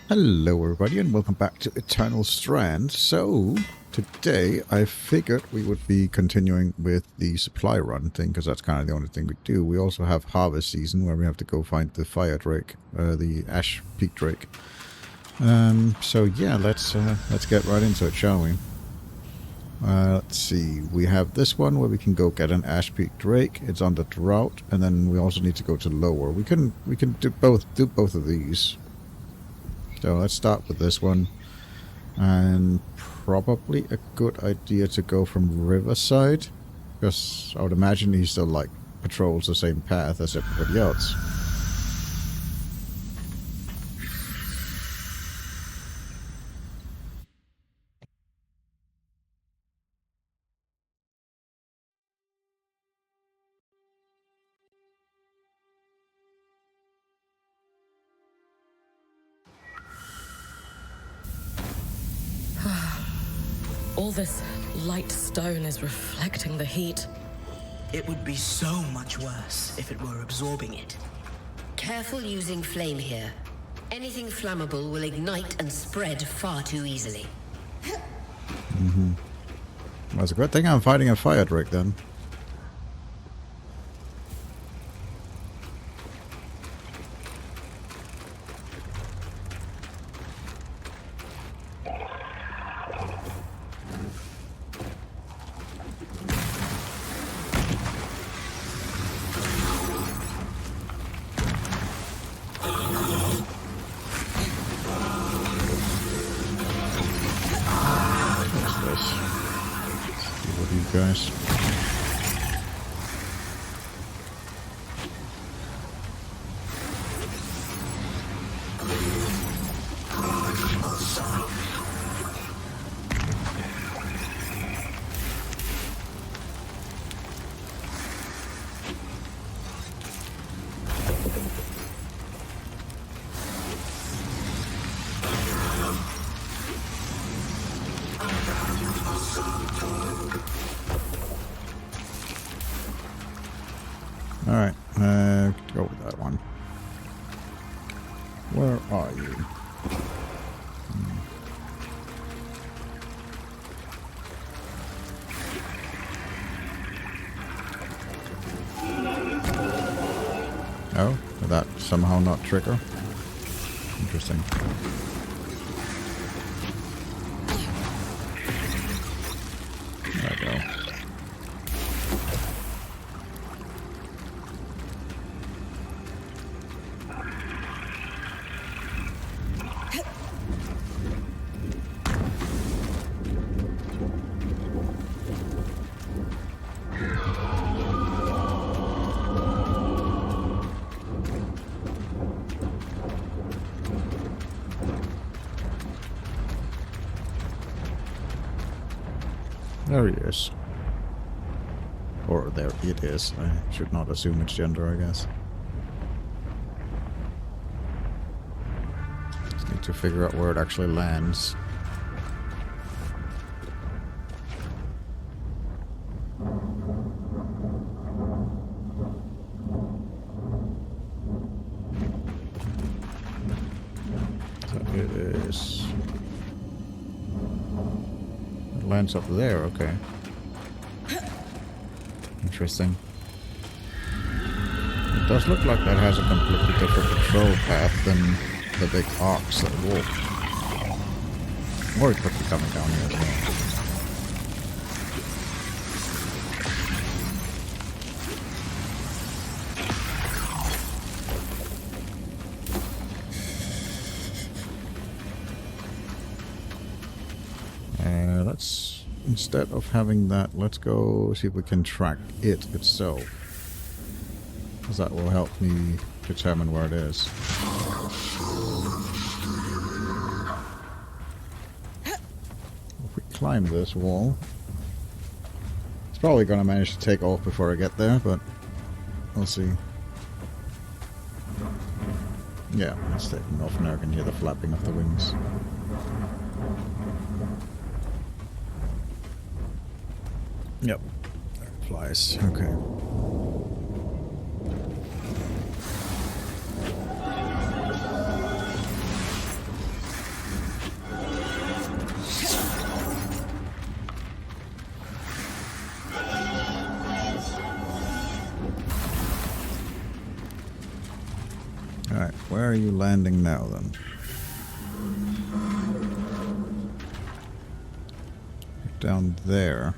Hello everybody and welcome back to Eternal Strands. So, today I figured we would be continuing with the supply run thing, because that's kind of the only thing we do. We also have harvest season where we have to go find the fire drake, the ash peak drake. So yeah, let's get right into it, shall we? Let's see, we have this one where we can go get an ash peak drake. It's on the drought, and then we also need to go to lower. We can do both of these. So let's start with this one, and probably a good idea to go from Riverside, because I would imagine he still like patrols the same path as everybody else. All this light stone is reflecting the heat. It would be so much worse if it were absorbing it. Careful using flame here. Anything flammable will ignite and spread far too easily. Well, it's a good thing I'm fighting a fire drake then. Guys. Alright, go with that one. Where are you? Oh, did that somehow not trigger? Interesting. There we go. There he is. Or there it is. I should not assume its gender, I guess. Just need to figure out where it actually lands. So it is... lands up there, okay. Interesting. It does look like that has a completely different control path than the big arcs that walk. Or it could be coming down here as well. Let's, instead of having that, let's go see if we can track it itself. Because that will help me determine where it is. If we climb this wall, it's probably going to manage to take off before I get there, but we'll see. Yeah, it's taking off now. I can hear the flapping of the wings. Yep, there it flies. Okay. Alright, where are you landing now then? Down there.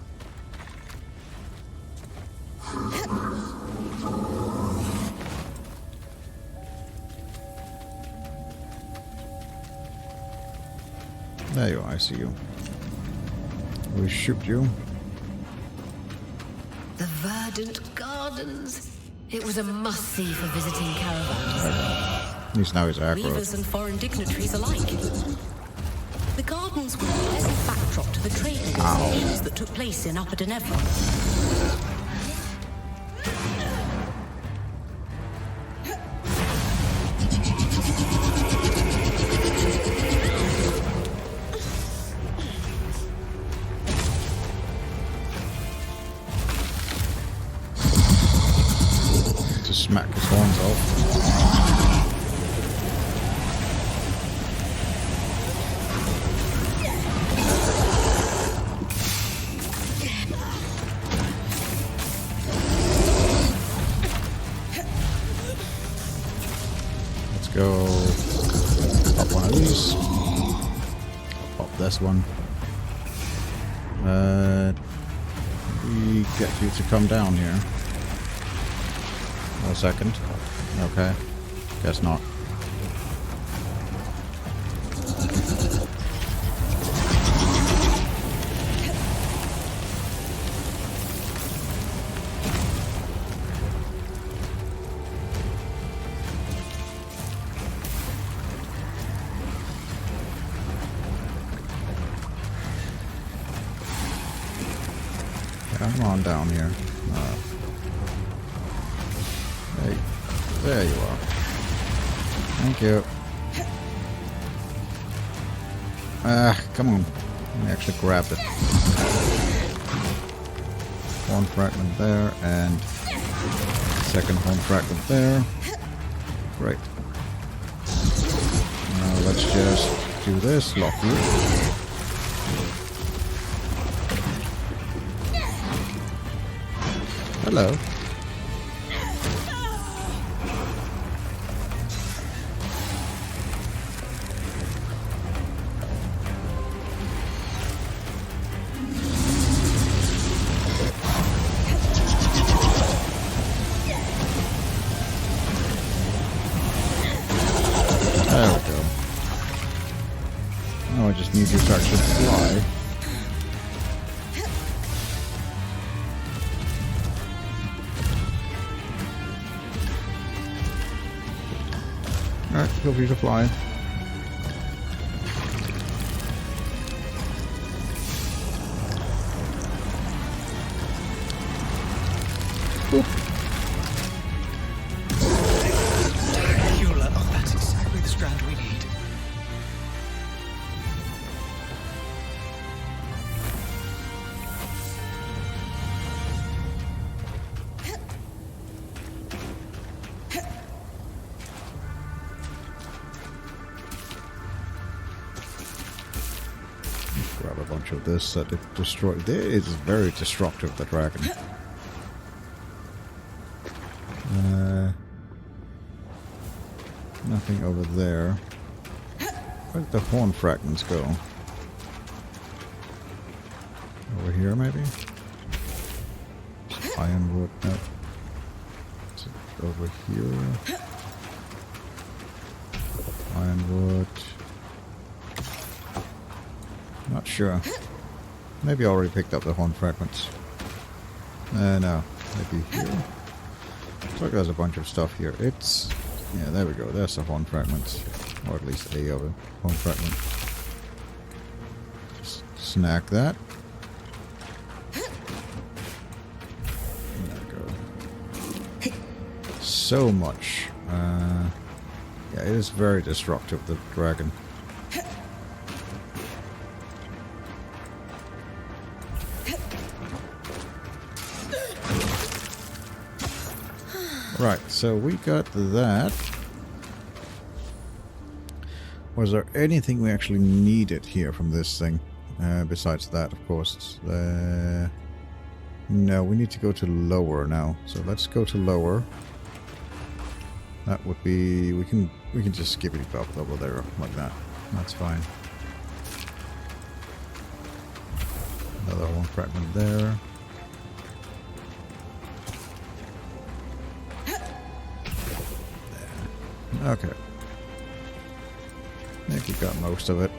There you are, I see you. We shoot you. The verdant gardens. It was a must-see for visiting caravans. At least now he's aggro. Weavers and foreign dignitaries alike. The gardens were a pleasant backdrop to the trade negotiations that took place in Upper Denevron. Smack his horns off. Let's go pop one of these. Pop this one. We get you to come down here. A second. Okay. Guess not. Come on down here. Hey, there you are. Thank you. Come on. Let me actually grab it. Horn fragment there, and second horn fragment there. Great. Now let's just do this. Lock you. Hello. There we go. Now I just need you to actually fly. Alright, feel free to fly. Boop. Oh, that's exactly the strand we need. Grab a bunch of this that it destroyed. It is very destructive, the dragon. Nothing over there. Where did the horn fragments go? Over here, maybe? Ironwood. No. Is it over here? Ironwood. Not sure. Maybe I already picked up the horn fragments. No. Maybe here. Looks like there's a bunch of stuff here. It's... yeah, there we go. There's the horn fragments. Or at least a of a horn fragment. Just snack that. There we go. So much. Yeah, it is very destructive, the dragon. Right, so we got that. Was there anything we actually needed here from this thing? Besides that, of course. No, we need to go to lower now. So let's go to lower. That would be... We can just skip it up over there like that. That's fine. Another one fragment there. There. Okay. I think we got most of it.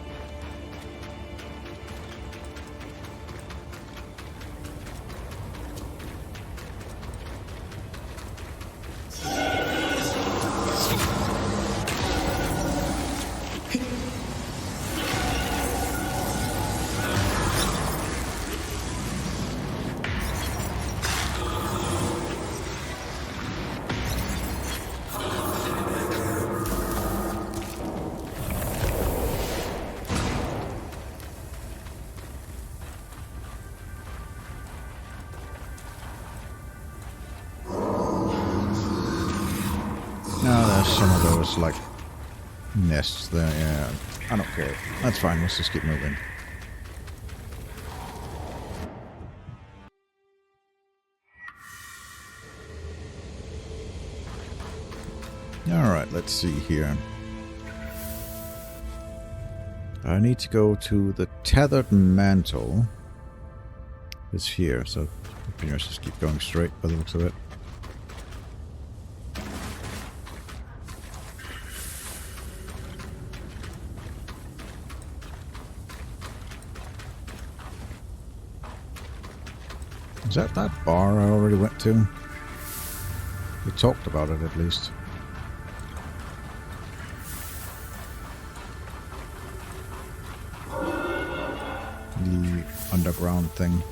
No, there's some of those, like, nests there, yeah. I don't care. That's fine, let's just keep moving. Alright, let's see here. I need to go to the tethered mantle. It's here, so pretty much just keep going straight by the looks of it. Is that bar I already went to? We talked about it at least. The underground thing.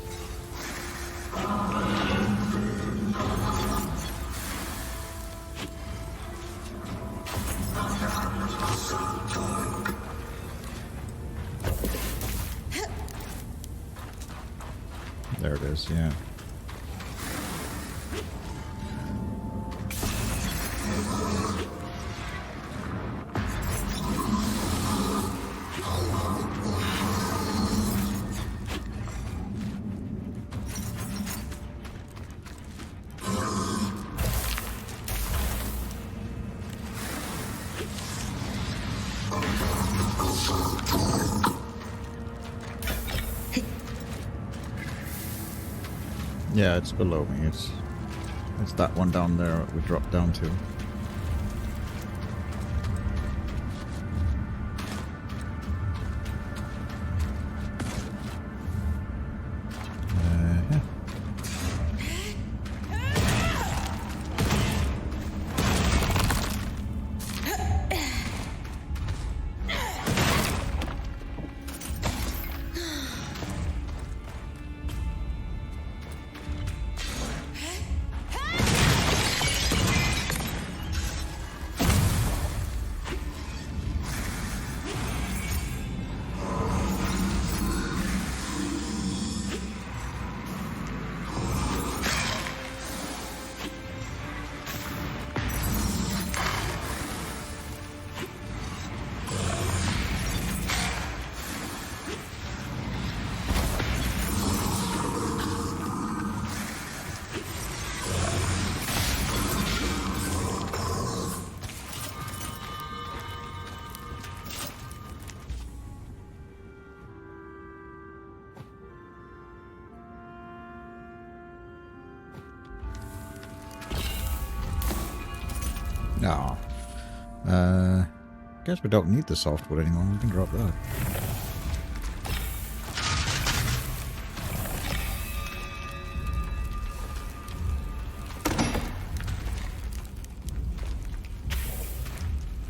There it is, yeah. Yeah, it's below me. It's that one down there we dropped down to. No. Guess we don't need the softwood anymore. We can drop that.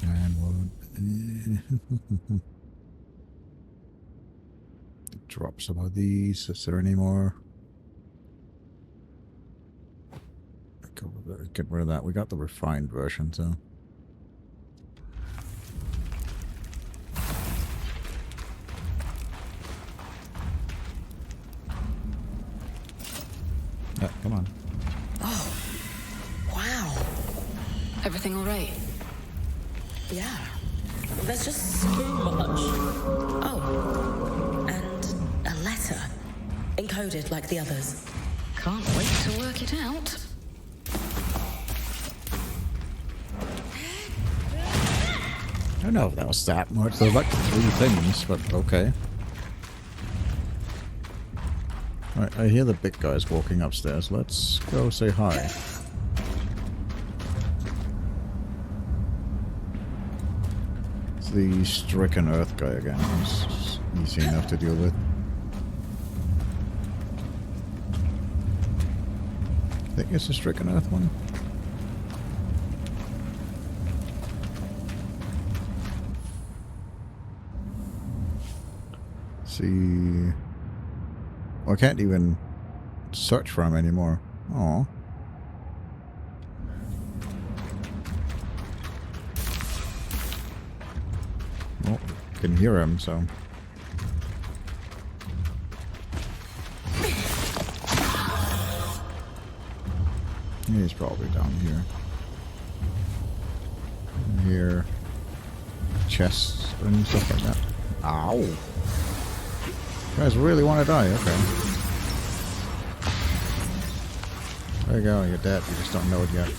And we'll drop some of these. Is there any more? Get rid of that. We got the refined version, so. Yeah, come on. Oh, wow. Everything all right? Yeah. There's just so much. Oh, and a letter. Encoded like the others. Can't wait to work it out. don't know if that was that much. There were like 3 things, but okay. Alright, I hear the big guys walking upstairs. Let's go say hi. It's the stricken earth guy again. He's easy enough to deal with. I think it's the stricken earth one. See. Well, I can't even search for him anymore. Oh. Well, can hear him, so. He's probably down here. And here. Chests and stuff like that. Ow! You guys really want to die? Okay. There you go, you're dead. You just don't know it yet.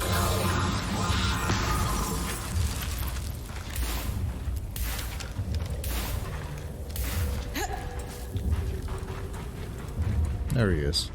There he is.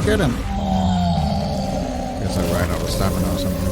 Get him. Guess I ran out of stamina or something.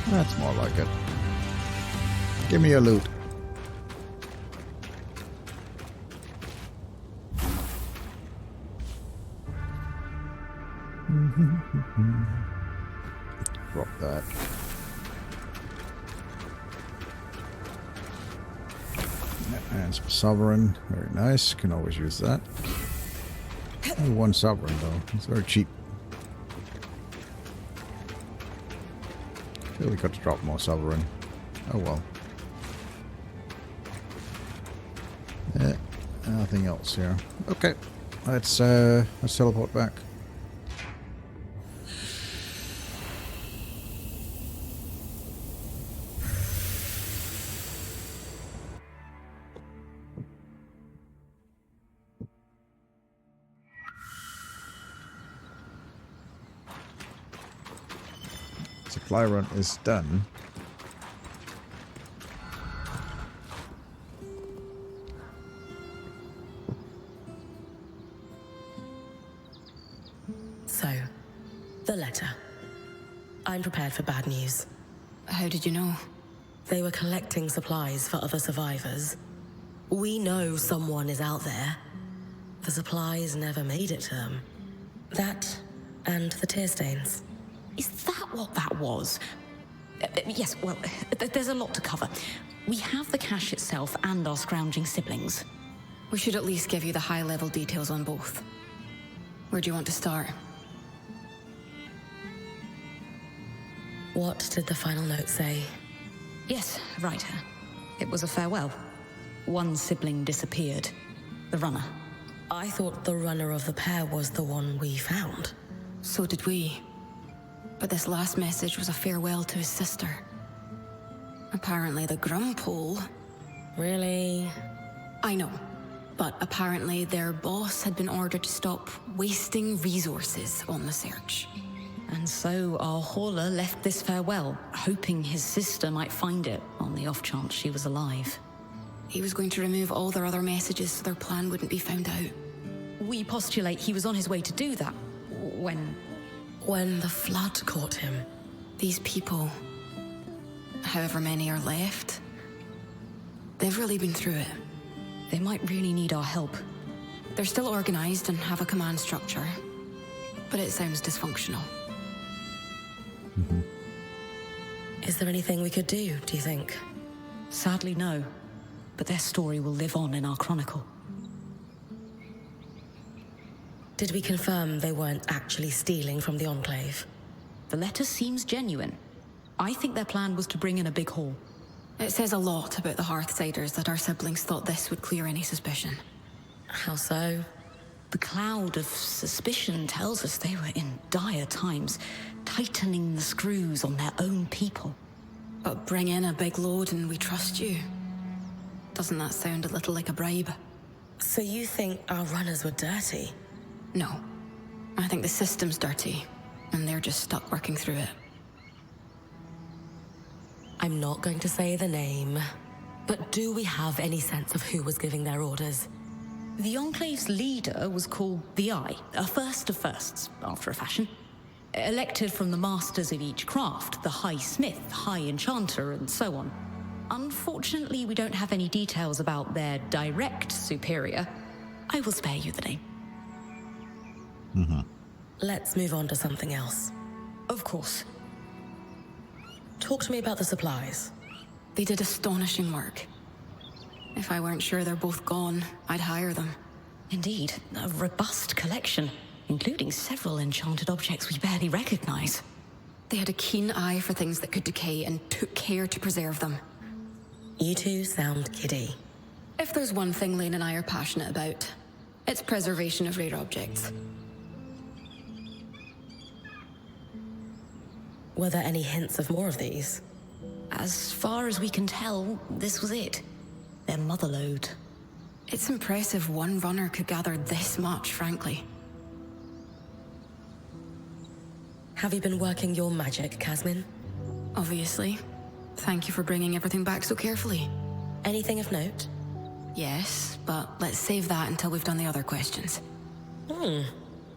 That's more like it. Give me your loot. Drop that. And some sovereign. Very nice. Can always use that. Only 1 sovereign though. It's very cheap. Feel we got to drop more sovereign. Oh well. Nothing else here. Okay, let's teleport back. Supply run is done. So, the letter. I'm prepared for bad news. How did you know? They were collecting supplies for other survivors. We know someone is out there. The supplies never made it to them. That, And the tear stains. Is that what that was? Yes, well, there's a lot to cover. We have the cache itself and our scrounging siblings. We should at least give you the high-level details on both. Where do you want to start? What did the final note say? Yes, right. It was a farewell. One sibling disappeared. The runner. I thought the runner of the pair was the one we found. So did we. But this last message was a farewell to his sister. Apparently the Grumpole... Really? I know. But apparently their boss had been ordered to stop wasting resources on the search. And so our hauler left this farewell, hoping his sister might find it on the off chance she was alive. He was going to remove all their other messages so their plan wouldn't be found out. We postulate he was on his way to do that when the flood caught him. These people, however many are left, they've really been through it. They might really need our help. They're still organized and have a command structure, but it sounds dysfunctional. Is there anything we could do you think? Sadly, no. But their story will live on in our chronicle. Did we confirm they weren't actually stealing from the Enclave? The letter seems genuine. I think their plan was to bring in a big haul. It says a lot about the Hearthsiders that our siblings thought this would clear any suspicion. How so? The cloud of suspicion tells us they were in dire times, tightening the screws on their own people. But bring in a big load and we trust you. Doesn't that sound a little like a bribe? So you think our runners were dirty? No. I think the system's dirty, and they're just stuck working through it. I'm not going to say the name, but do we have any sense of who was giving their orders? The Enclave's leader was called the Eye, a first of firsts, after a fashion. Elected from the masters of each craft, the High Smith, High Enchanter, and so on. Unfortunately, we don't have any details about their direct superior. I will spare you the name. Let's move on to something else. Of course. Talk to me about the supplies. They did astonishing work. If I weren't sure they're both gone, I'd hire them. Indeed, a robust collection, including several enchanted objects we barely recognize. They had a keen eye for things that could decay and took care to preserve them. You two sound giddy. If there's one thing Lane and I are passionate about, it's preservation of rare objects. Were there any hints of more of these? As far as we can tell, this was it. Their motherlode. It's impressive one runner could gather this much, frankly. Have you been working your magic, Kasmin? Obviously. Thank you for bringing everything back so carefully. Anything of note? Yes, but let's save that until we've done the other questions.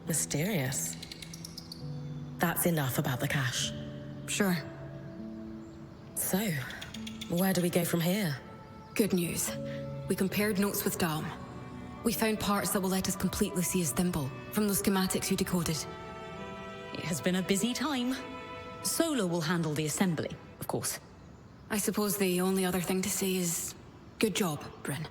Mysterious. That's enough about the cache. Sure. So, where do we go from here? Good news. We compared notes with Dom. We found parts that will let us complete Lucia's thimble from those schematics you decoded. It has been a busy time. Solar will handle the assembly, of course. I suppose the only other thing to say is, good job, Brynn.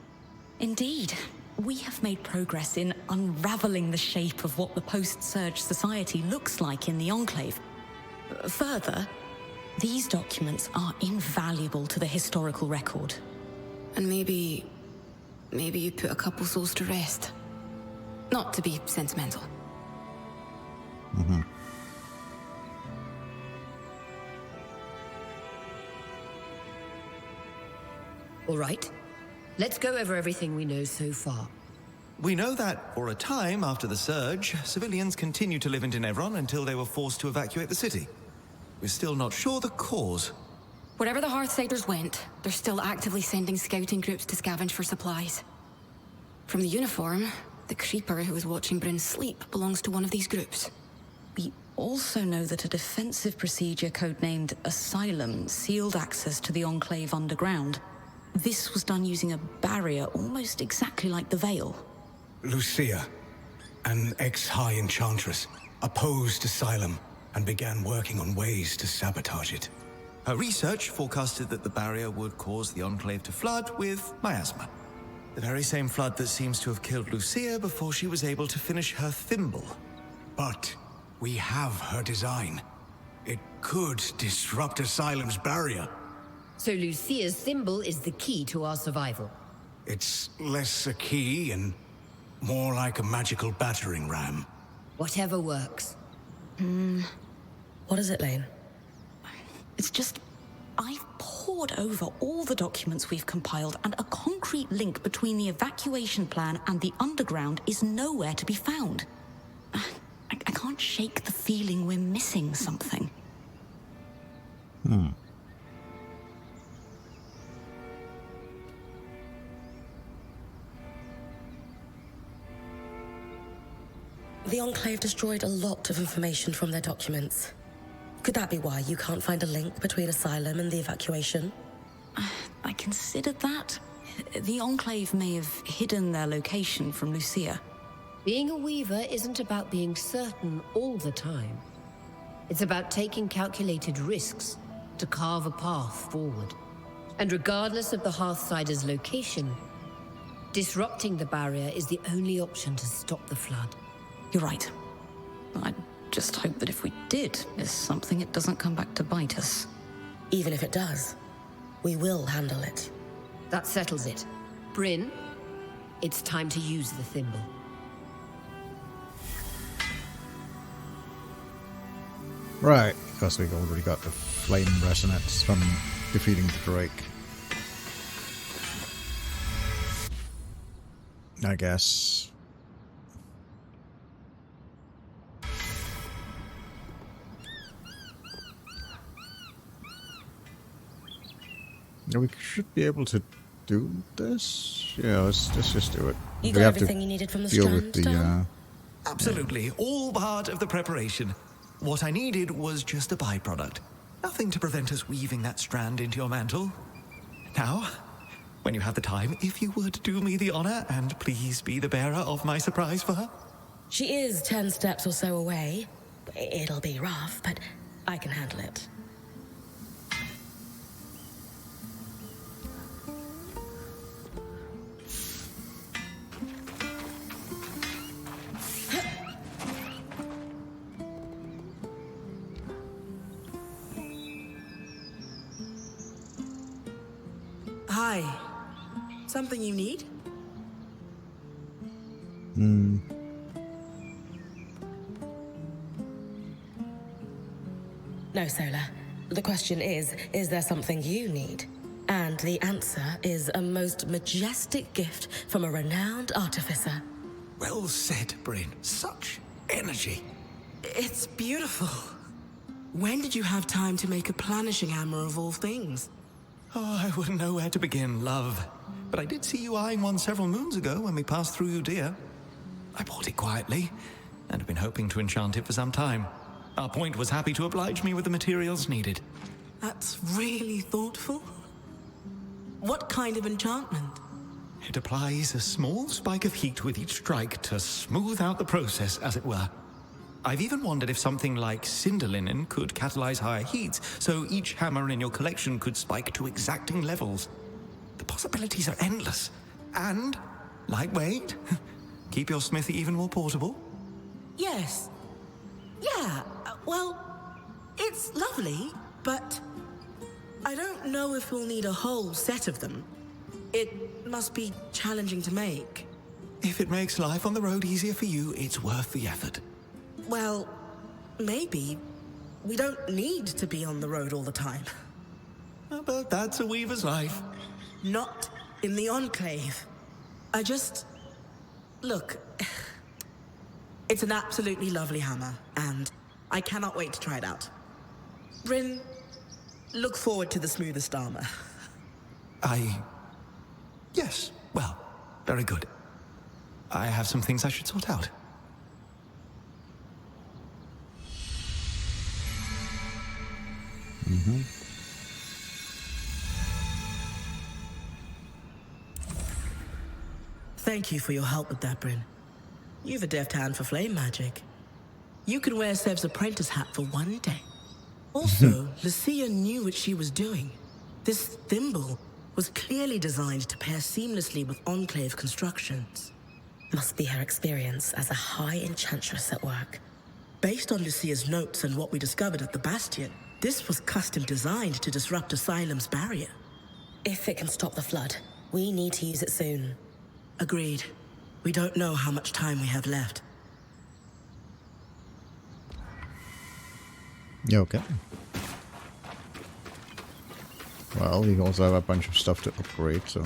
Indeed. We have made progress in unraveling the shape of what the post-surge society looks like in the Enclave. Further, these documents are invaluable to the historical record. And maybe you put a couple souls to rest. Not to be sentimental. All right. Let's go over everything we know so far. We know that, for a time after the surge, civilians continued to live in Tenebron until they were forced to evacuate the city. We're still not sure the cause. Wherever the Hearthsiders went, they're still actively sending scouting groups to scavenge for supplies. From the uniform, the creeper who was watching Brynn sleep belongs to one of these groups. We also know that a defensive procedure codenamed Asylum sealed access to the Enclave underground. This was done using a barrier almost exactly like the Veil. Lucia, An ex-high enchantress opposed Asylum and began working on ways to sabotage it. Her research forecasted that the barrier would cause the Enclave to flood with miasma. The very same flood that seems to have killed Lucia before she was able to finish her thimble. But we have her design. It could disrupt Asylum's barrier. So Lucia's symbol is the key to our survival. It's less a key and more like a magical battering ram. Whatever works. What is it, Lane? It's just, I've pored over all the documents we've compiled, and a concrete link between the evacuation plan and the underground is nowhere to be found. I can't shake the feeling we're missing something. The Enclave destroyed a lot of information from their documents. Could that be why you can't find a link between Asylum and the evacuation? I considered that. The Enclave may have hidden their location from Lucia. Being a weaver isn't about being certain all the time. It's about taking calculated risks to carve a path forward. And regardless of the Hearthsider's location, disrupting the barrier is the only option to stop the flood. You're right. I just hope that if we did miss something, it doesn't come back to bite us. Even if it does, we will handle it. That settles it. Brynn, it's time to use the thimble. Right, because we've already got the flame resonance from defeating the Drake. I guess. Yeah, we should be able to do this. Yeah, let's just do it. You We got have to everything you needed from the deal Strand, with the Tom? Absolutely, all part of the preparation. What I needed was just a byproduct. Nothing to prevent us weaving that strand into your mantle. Now, when you have the time, if you would do me the honor and please be the bearer of my surprise for her. She is 10 steps or so away. It'll be rough, but I can handle it. Hi. Something you need? No, Solar. The question is there something you need? And the answer is a most majestic gift from a renowned artificer. Well said, Brynn. Such energy. It's beautiful. When did you have time to make a planishing hammer of all things? Oh, I wouldn't know where to begin, love. But I did see you eyeing one several moons ago when we passed through Udea. I bought it quietly, and have been hoping to enchant it for some time. Our point was happy to oblige me with the materials needed. That's really thoughtful. What kind of enchantment? It applies a small spike of heat with each strike to smooth out the process, as it were. I've even wondered if something like cinder linen could catalyze higher heats, so each hammer in your collection could spike to exacting levels. The possibilities are endless. And lightweight. Keep your smithy even more portable. Yes. Yeah, well, it's lovely, but I don't know if we'll need a whole set of them. It must be challenging to make. If it makes life on the road easier for you, it's worth the effort. Well, maybe we don't need to be on the road all the time. But that's a weaver's life. Not in the Enclave. Look, it's an absolutely lovely hammer, and I cannot wait to try it out. Brynn, look forward to the smoothest armor. Yes, well, very good. I have some things I should sort out. Thank you for your help with that, Brynn. You've a deft hand for flame magic. You could wear Sev's apprentice hat for one day. Also, Lucia knew what she was doing. This thimble was clearly designed to pair seamlessly with Enclave constructions. Must be her experience as a high enchantress at work. Based on Lucia's notes and what we discovered at the Bastion, this was custom designed to disrupt Asylum's barrier. If it can stop the flood, we need to use it soon. Agreed. We don't know how much time we have left. Yeah, okay. Well, we also have a bunch of stuff to upgrade, so...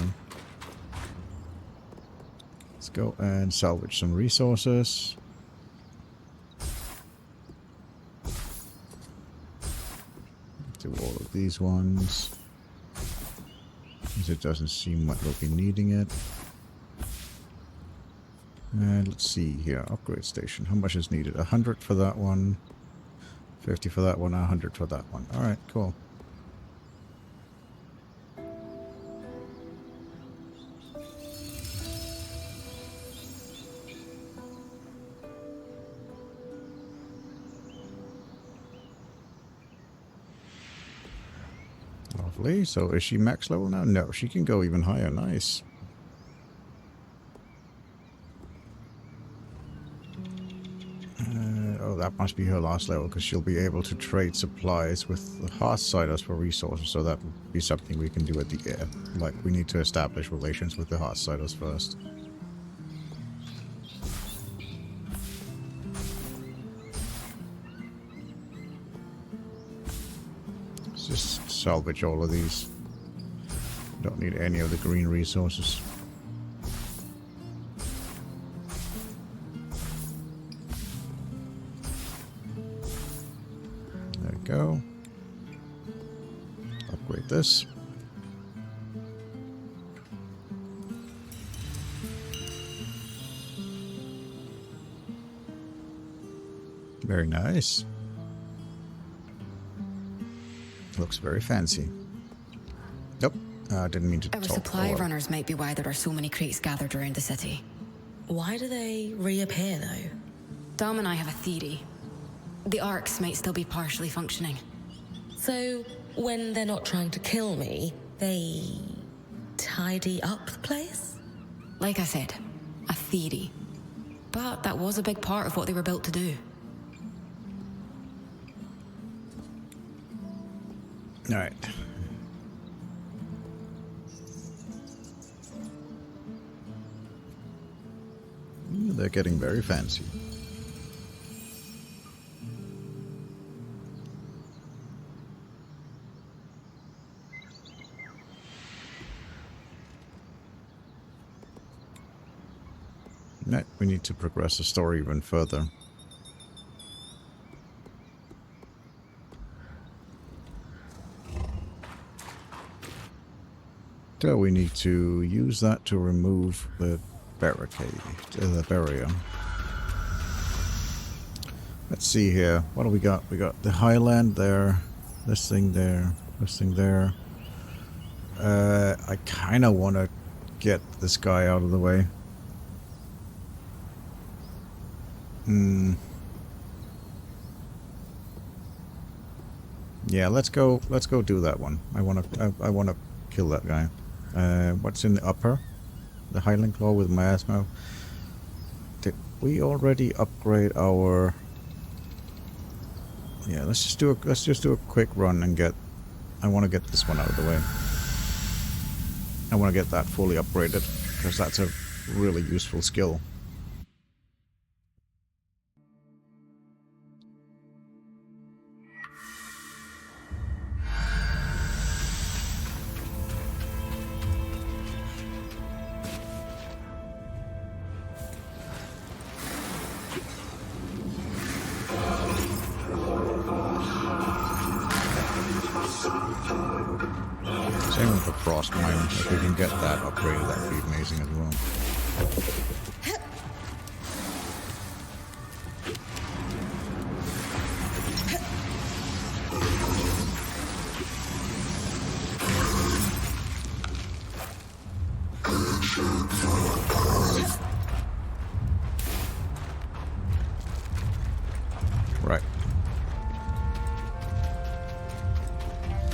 Let's go and salvage some resources. Do all of these ones. Because it doesn't seem like we'll be needing it. And let's see here. Upgrade station. How much is needed? 100 for that one. 50 for that one. 100 for that one. Alright, cool. Lovely. So is she max level now? No, she can go even higher. Nice. Oh, that must be her last level, because she'll be able to trade supplies with the Hearthsiders for resources, so that would be something we can do at the end. Like, we need to establish relations with the Hearthsiders first. Let's just salvage all of these. Don't need any of the green resources. Go. Upgrade this. Very nice. Looks very fancy. Nope. Didn't mean to Our talk. supply runners might be why there are so many crates gathered around the city. Why do they reappear, though? Dom and I have a theory. The arcs might still be partially functioning. So, when they're not trying to kill me, they tidy up the place? Like I said, a theory. But that was a big part of what they were built to do. Alright. They're getting very fancy. Right, we need to progress the story even further. So we need to use that to remove the barricade, the barrier. Let's see here. What do we got? We got the highland there, this thing there, this thing there. I kind of want to get this guy out of the way. Yeah, let's go do that one. I want to kill that guy. What's in the upper? The Highland Claw with miasma. Did we already upgrade our... Yeah, let's just do a quick run and get... I want to get this one out of the way. I want to get that fully upgraded, because that's a really useful skill. Same with the frost mine. If we can get that upgraded, that would be amazing as well. Right.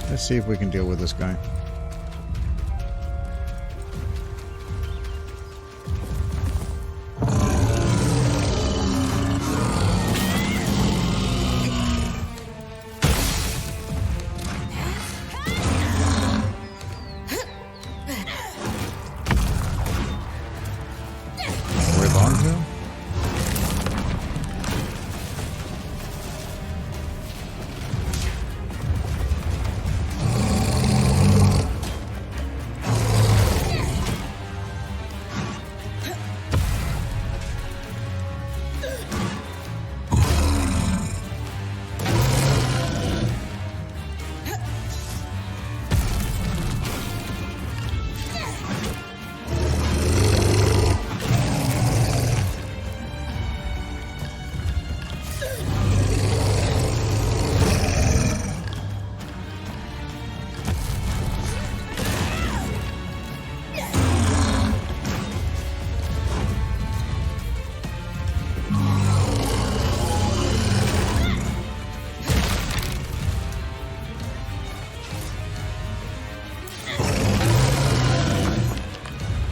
Let's see if we can deal with this guy.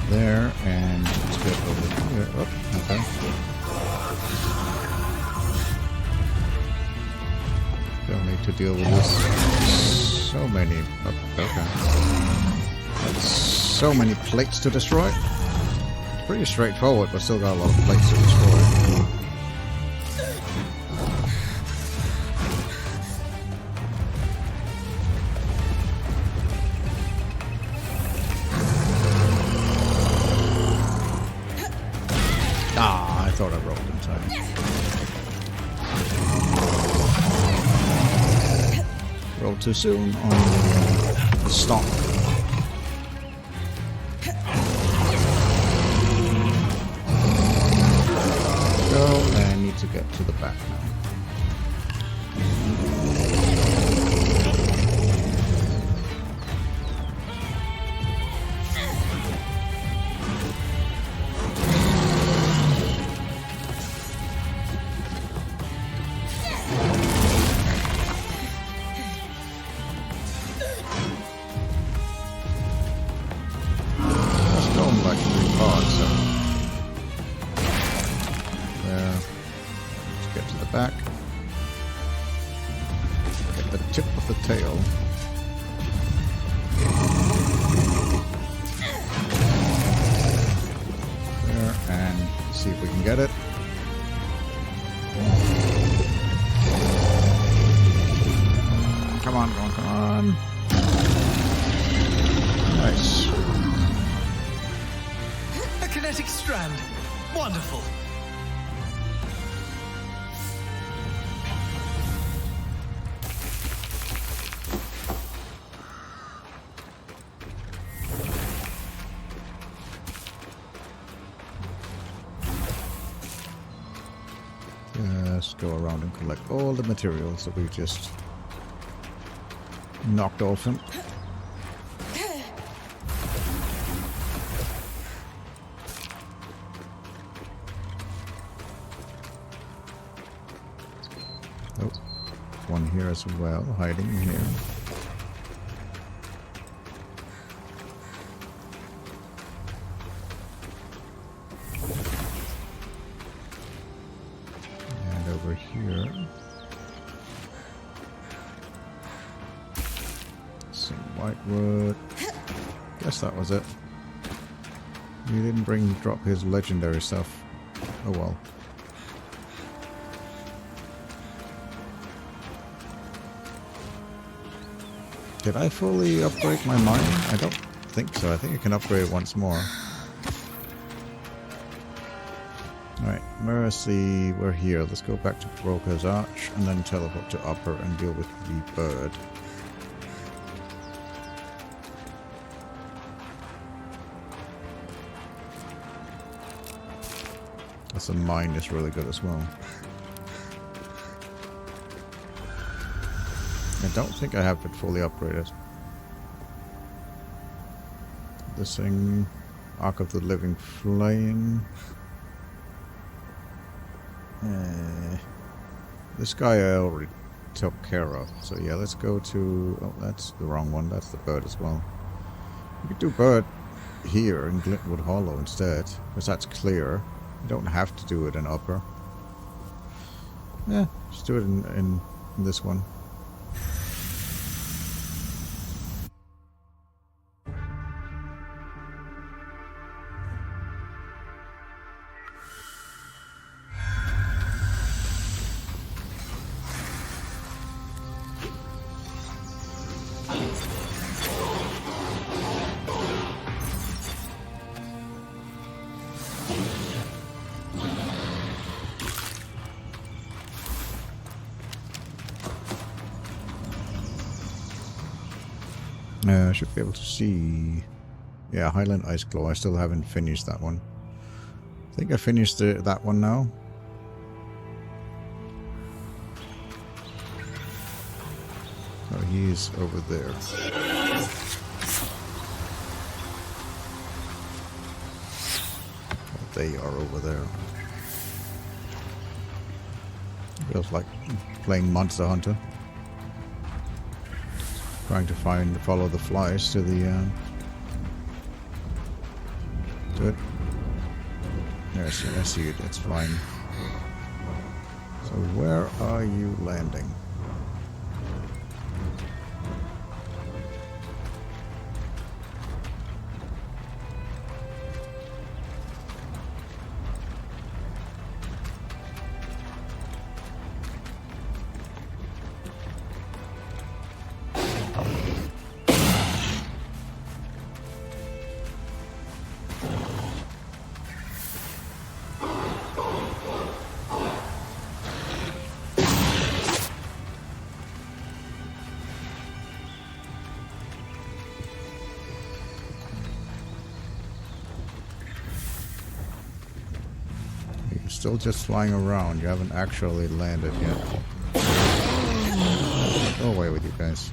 There, and let's get over here. Oh, okay. Don't need to deal with this. So many. Oh, okay. That's so many plates to destroy. Pretty straightforward, but still got a lot of plates to destroy. Ah, I thought I rolled in time. Rolled too soon on the stomp. Go, and I need to get to the back now. Back. Get the tip of the tail. There, and see if we can get it. Come on, come on, come on. Nice. A kinetic strand. Wonderful. Let's go around and collect all the materials that we just knocked off him. Oh, one here as well, hiding in here. Here. Some white wood. Guess that was it. He didn't drop his legendary stuff. Oh well. Did I fully upgrade my mine? I don't think so. I think you can upgrade it once more. Alright, we're here. Let's go back to Broker's Arch and then teleport to Upper and deal with the bird. That's a mine is really good as well. I don't think I have it fully upgraded. This thing, Arc of the Living Flame. This guy I already took care of. So yeah, let's go to... Oh, that's the wrong one. That's the bird as well. We could do bird here in Glintwood Hollow instead, because that's clear. You don't have to do it in upper. Yeah, just do it in this one. I should be able to see... Yeah, Highland Ice Glow. I still haven't finished that one. I think I finished that one now. Oh, he's over there. Oh, they are over there. Feels like playing Monster Hunter. Trying to follow the flies to the to it. Yes, I see it. It's flying. So where are you landing? Still just flying around. You haven't actually landed yet. Go away with you guys.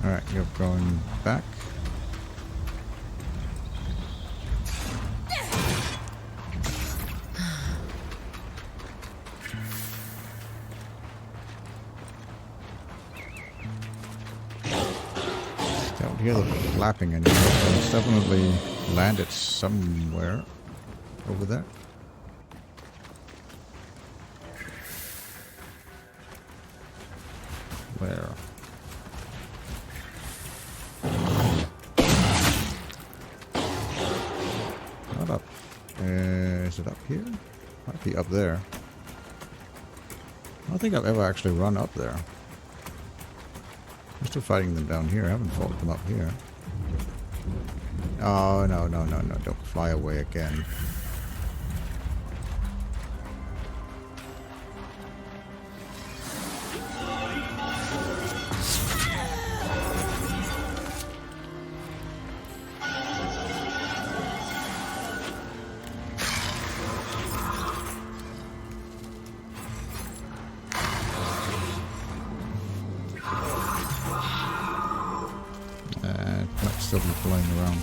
Alright, you're going back. Don't hear the flapping anymore. It's definitely landed somewhere over there. Where? Not up. Is it up here? Might be up there. I don't think I've ever actually run up there. I'm still fighting them down here. I haven't fought them up here. Oh, no, no, no, no. Don't fly away again. Still be flying around.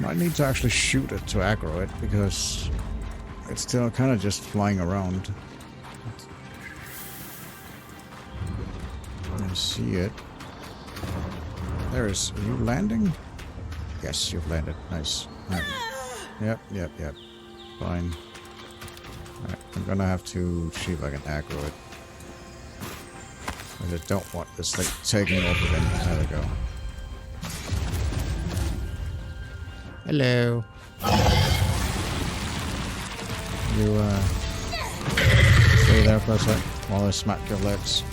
I need to actually shoot it to aggro it because it's still kind of just flying around. I see it. Are you landing? Yes, you've landed. Nice. Right. Yep. Fine. Alright, I'm gonna have to see if I can aggro it. I just don't want this thing taking over again. There we go. Hello. You, stay there for a sec while I smack your legs.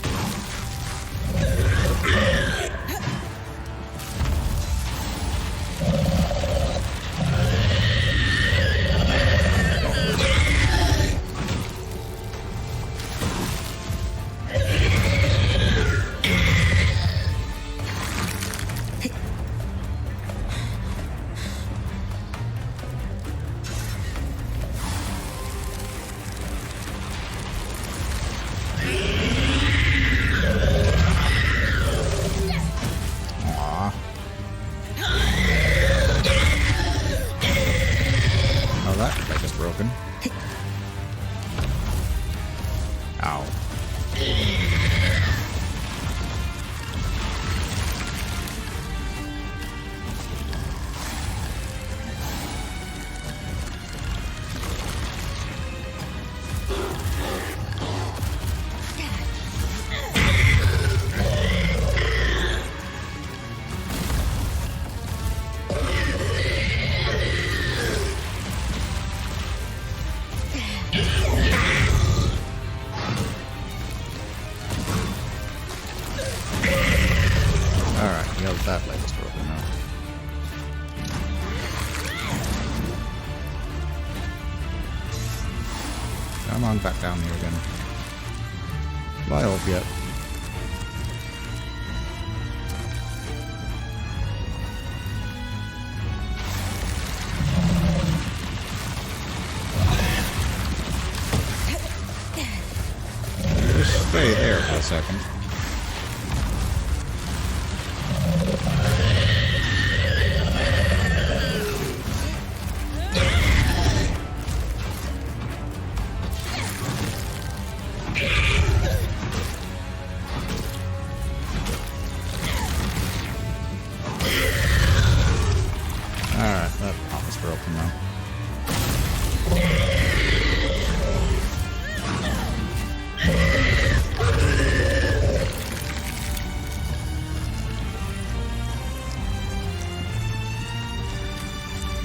That leg is broken now. Come on, back down here again. Fly off yet. Just stay there for a second.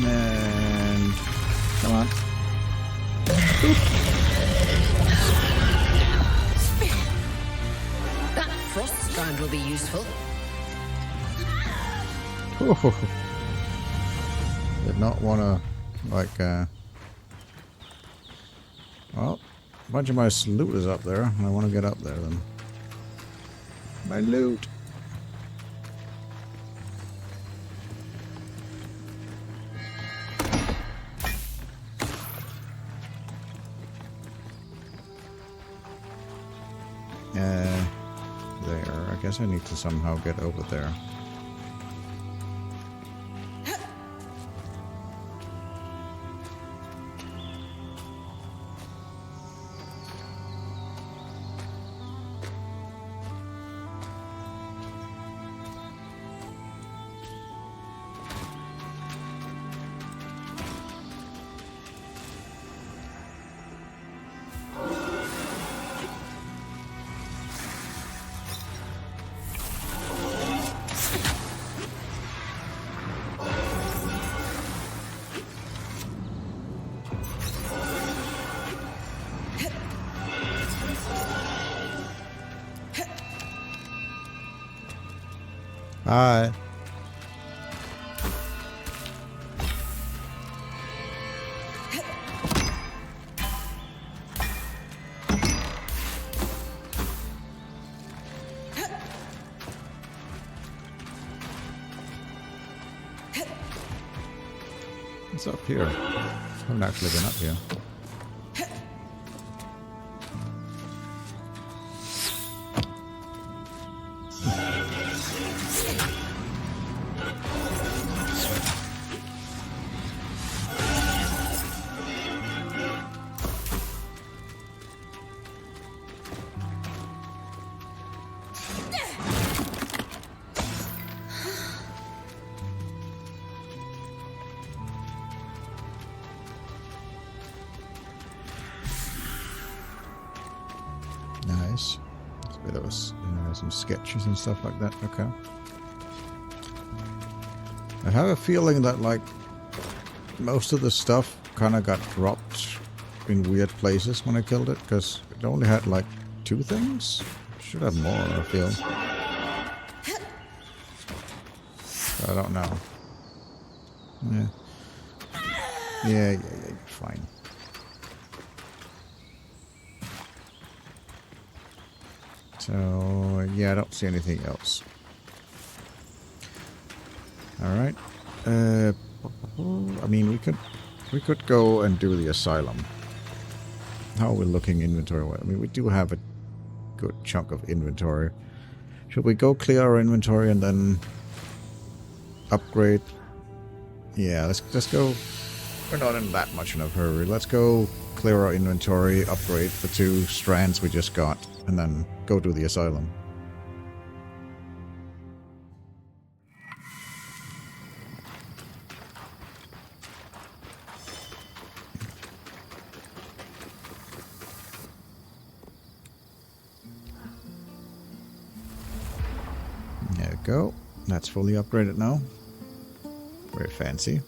And come on. That frost strand will be useful. Ooh. Did not want to, like, well, a bunch of my loot is up there. I want to get up there then. My loot. There. I guess I need to somehow get over there. Hi. What's up here? I haven't actually been up here. else? Some sketches and stuff like that. Okay. I have a feeling that, like, most of the stuff kind of got dropped in weird places when I killed it, because it only had, like, 2 things? Should have more, I feel. I don't know. Yeah. Yeah, fine. So, yeah, I don't see anything else. Alright. I mean, we could go and do the asylum. How are we looking inventory? I mean, we do have a good chunk of inventory. Should we go clear our inventory and then upgrade? Yeah, let's go. We're not in that much of a hurry. Let's go clear our inventory, upgrade the 2 strands we just got, and then go to the asylum. There we go. That's fully upgraded now. Very fancy.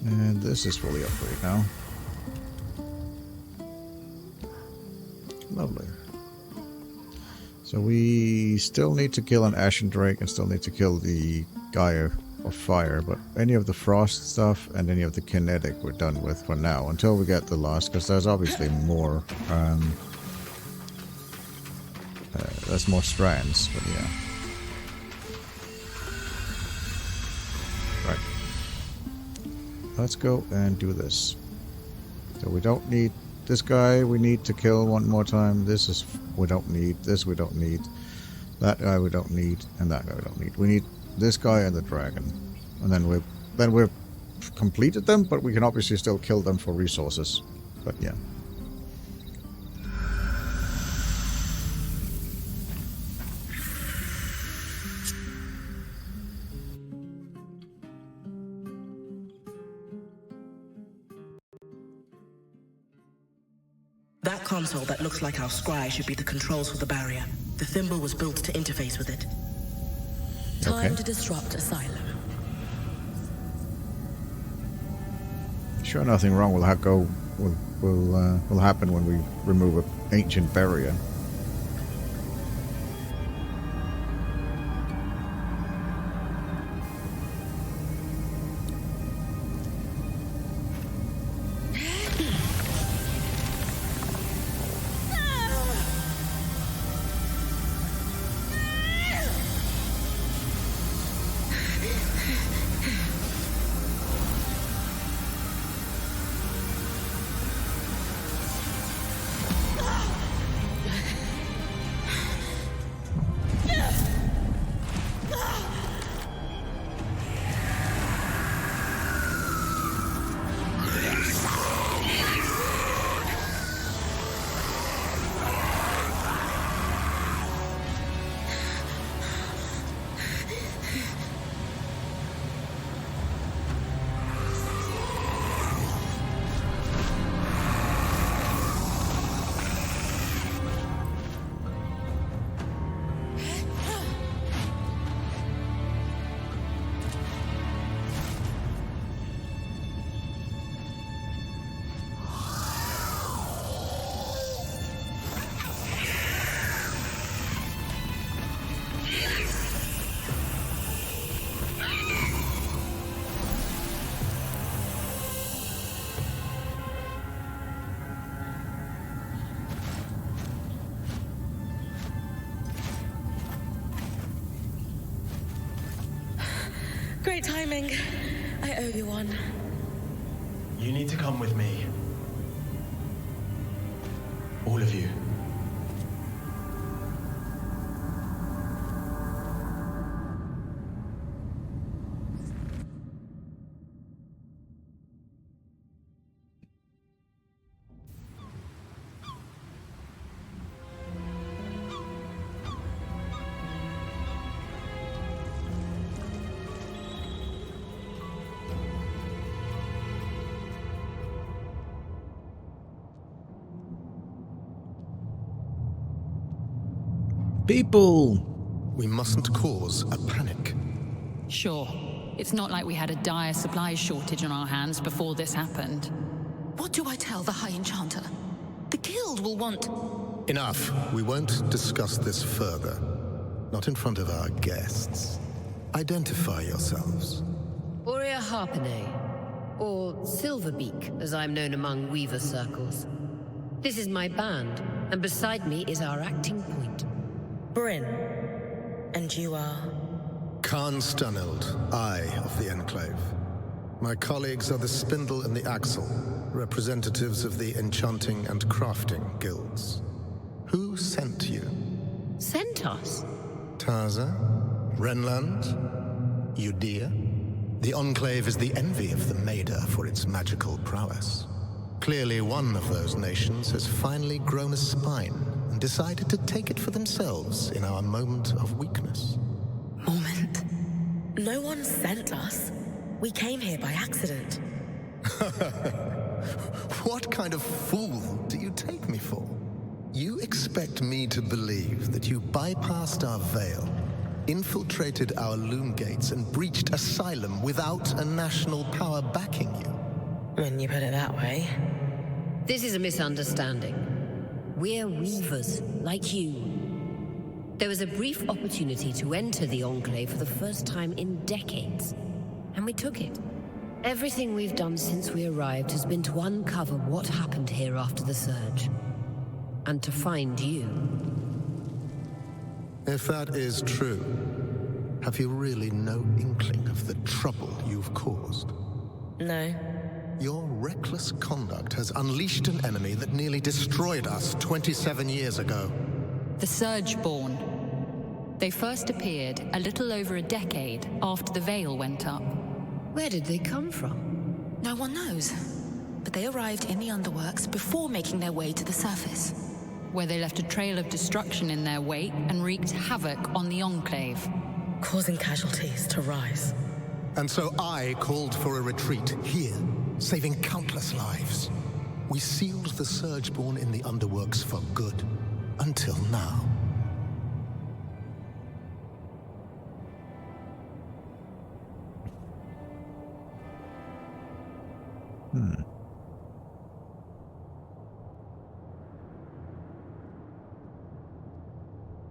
And this is fully upgraded now. Lovely. So we still need to kill an Ashen Drake and still need to kill the guy of fire, but any of the frost stuff and any of the kinetic we're done with for now, until we get the last, because there's obviously more, there's more strands, but yeah. Right. Let's go and do this. So we don't need this guy, we need to kill one more time. This is, we don't need. This we don't need. That guy we don't need, and that guy we don't need. We need this guy and the dragon. And then we've completed them, but we can obviously still kill them for resources. But yeah. That console that looks like our scry should be the controls for the barrier. The thimble was built to interface with it. Time to disrupt Asylum. Sure, nothing wrong will will happen when we remove an ancient barrier. Great timing. I owe you one. You need to come with me. All of you. People! We mustn't cause a panic. Sure. It's not like we had a dire supplies shortage on our hands before this happened. What do I tell the High Enchanter? The Guild will want... Enough. We won't discuss this further. Not in front of our guests. Identify yourselves. Aurea Harpene, or Silverbeak, as I'm known among Weaver circles. This is my band, and beside me is our acting point. Brynn. And you are? Khan Stunild, Eye of the Enclave. My colleagues are the Spindle and the Axle, representatives of the Enchanting and Crafting Guilds. Who sent you? Sent us? Taza? Renland? Udea? The Enclave is the envy of the Maida for its magical prowess. Clearly one of those nations has finally grown a spine and decided to take it for themselves in our moment of weakness. Moment? No one sent us. We came here by accident. What kind of fool do you take me for? You expect me to believe that you bypassed our veil, infiltrated our loom gates, and breached Asylum without a national power backing you? When you put it that way. This is a misunderstanding. We're Weavers, like you. There was a brief opportunity to enter the Enclave for the first time in decades, and we took it. Everything we've done since we arrived has been to uncover what happened here after the Surge. And to find you. If that is true, have you really no inkling of the trouble you've caused? No. Your reckless conduct has unleashed an enemy that nearly destroyed us 27 years ago. The Surgeborn. They first appeared a little over a decade after the Veil went up. Where did they come from? No one knows. But they arrived in the Underworks before making their way to the surface. Where they left a trail of destruction in their wake and wreaked havoc on the Enclave. Causing casualties to rise. And so I called for a retreat here, saving countless lives. We sealed the Surgeborn in the Underworks for good. Until now.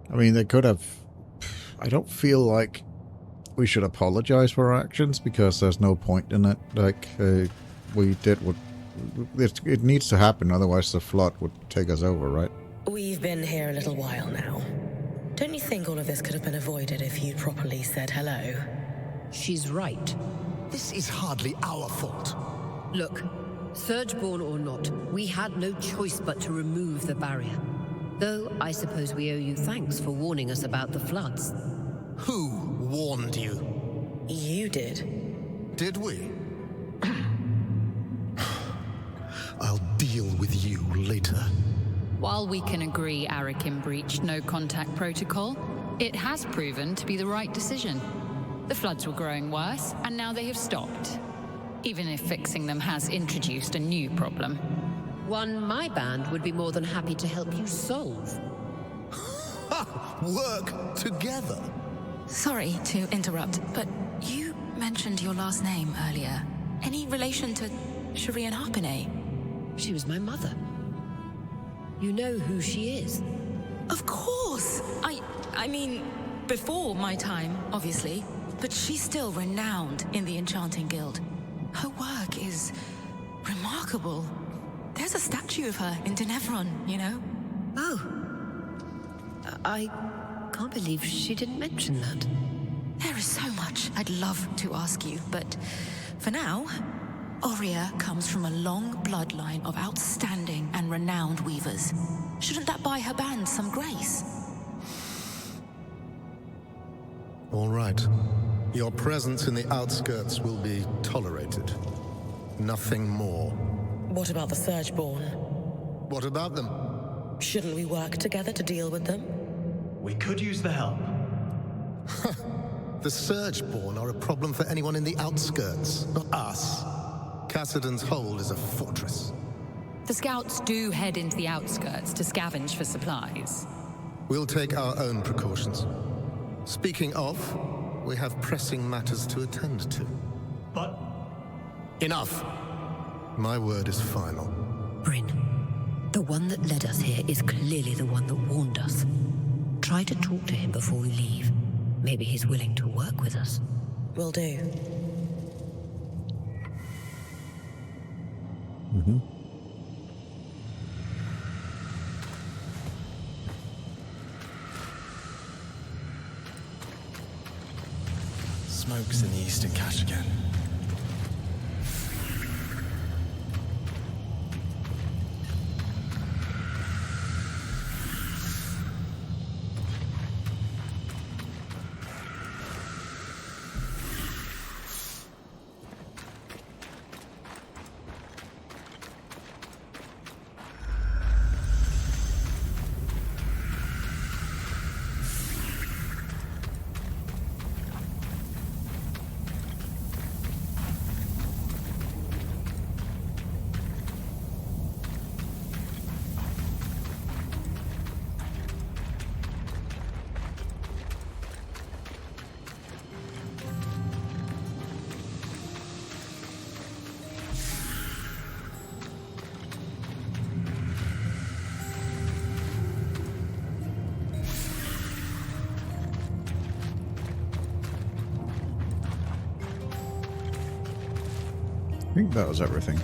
I mean, they could have... I don't feel like we should apologize for our actions, because there's no point in it. Like, we did what... It needs to happen, otherwise the Flood would take us over, right? We've been here a little while now. Don't you think all of this could have been avoided if you'd properly said hello? She's right. This is hardly our fault. Look, Surgeborn or not, we had no choice but to remove the barrier. Though I suppose we owe you thanks for warning us about the floods. Who warned you? You did. Did we? I'll deal with you later. While we can agree Arakin breached no-contact protocol, it has proven to be the right decision. The floods were growing worse, and now they have stopped. Even if fixing them has introduced a new problem. One my band would be more than happy to help you solve. Work together. Sorry to interrupt, but you mentioned your last name earlier. Any relation to Shireen Harpene? She was my mother. You know who she is? Of course! I mean, before my time, obviously. But she's still renowned in the Enchanting Guild. Her work is remarkable. There's a statue of her in Denevron, you know? Oh. I can't believe she didn't mention that. There is so much I'd love to ask you, but for now, Aurea comes from a long bloodline of outstanding and renowned weavers. Shouldn't that buy her band some grace? All right. Your presence in the outskirts will be tolerated. Nothing more. What about the Surgeborn? What about them? Shouldn't we work together to deal with them? We could use the help. The Surgeborn are a problem for anyone in the outskirts, not us. Cassidon's Hold is a fortress. The scouts do head into the outskirts to scavenge for supplies. We'll take our own precautions. Speaking of, we have pressing matters to attend to. But... Enough! My word is final. Brynn, the one that led us here is clearly the one that warned us. Try to talk to him before we leave. Maybe he's willing to work with us. Will do. Mm-hmm. Smoke's in the eastern cache again. I think that was everything.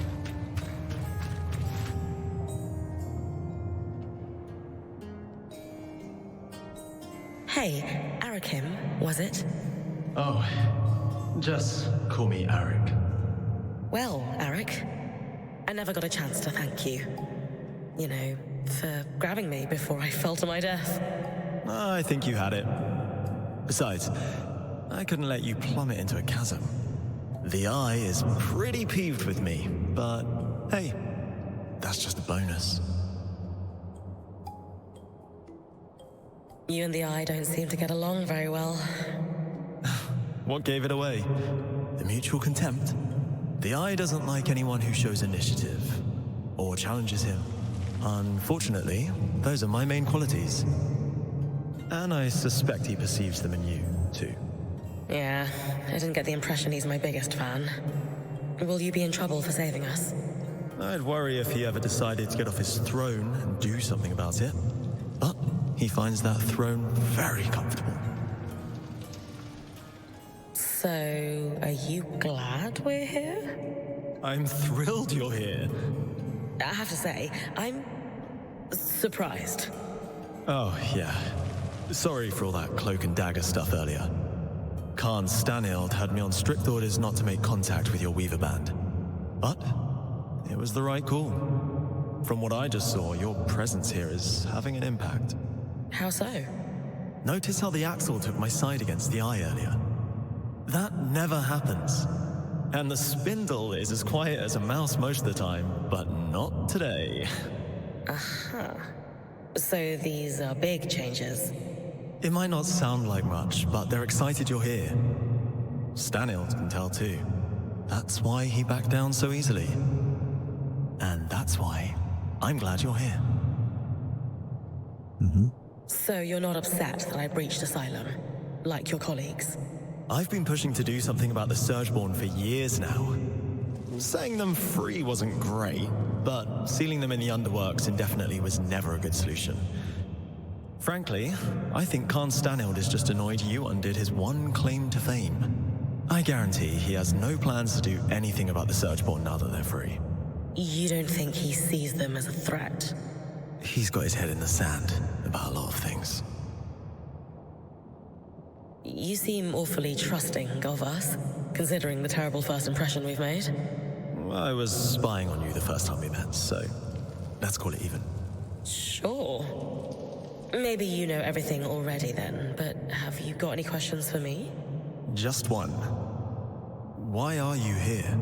Hey, Arakim, was it? Oh, just call me Arik. Well, Arik, I never got a chance to thank you. You know, for grabbing me before I fell to my death. I think you had it. Besides, I couldn't let you plummet into a chasm. The Eye is pretty peeved with me, but hey, that's just a bonus. You and the Eye don't seem to get along very well. What gave it away? The mutual contempt? The Eye doesn't like anyone who shows initiative or challenges him. Unfortunately, those are my main qualities. And I suspect he perceives them in you, too. Yeah, I didn't get the impression he's my biggest fan. Will you be in trouble for saving us? I'd worry if he ever decided to get off his throne and do something about it. But he finds that throne very comfortable. So, are you glad we're here? I'm thrilled you're here. I have to say, I'm surprised. Oh, yeah. Sorry for all that cloak and dagger stuff earlier. Khan Stanild had me on strict orders not to make contact with your Weaver band. But it was the right call. From what I just saw, your presence here is having an impact. How so? Notice how the Axle took my side against the Eye earlier. That never happens. And the Spindle is as quiet as a mouse most of the time, but not today. Uh-huh. So these are big changes. It might not sound like much, but they're excited you're here. Stanild can tell too. That's why he backed down so easily. And that's why I'm glad you're here. Mm-hmm. So you're not upset that I breached Asylum, like your colleagues? I've been pushing to do something about the Surgeborn for years now. Setting them free wasn't great, but sealing them in the underworks indefinitely was never a good solution. Frankly, I think Khan Stanild is just annoyed you undid his one claim to fame. I guarantee he has no plans to do anything about the Surgeborn now that they're free. You don't think he sees them as a threat? He's got his head in the sand about a lot of things. You seem awfully trusting of us, considering the terrible first impression we've made. I was spying on you the first time we met, so let's call it even. Sure. Maybe you know everything already then, but have you got any questions for me? Just one. Why are you here?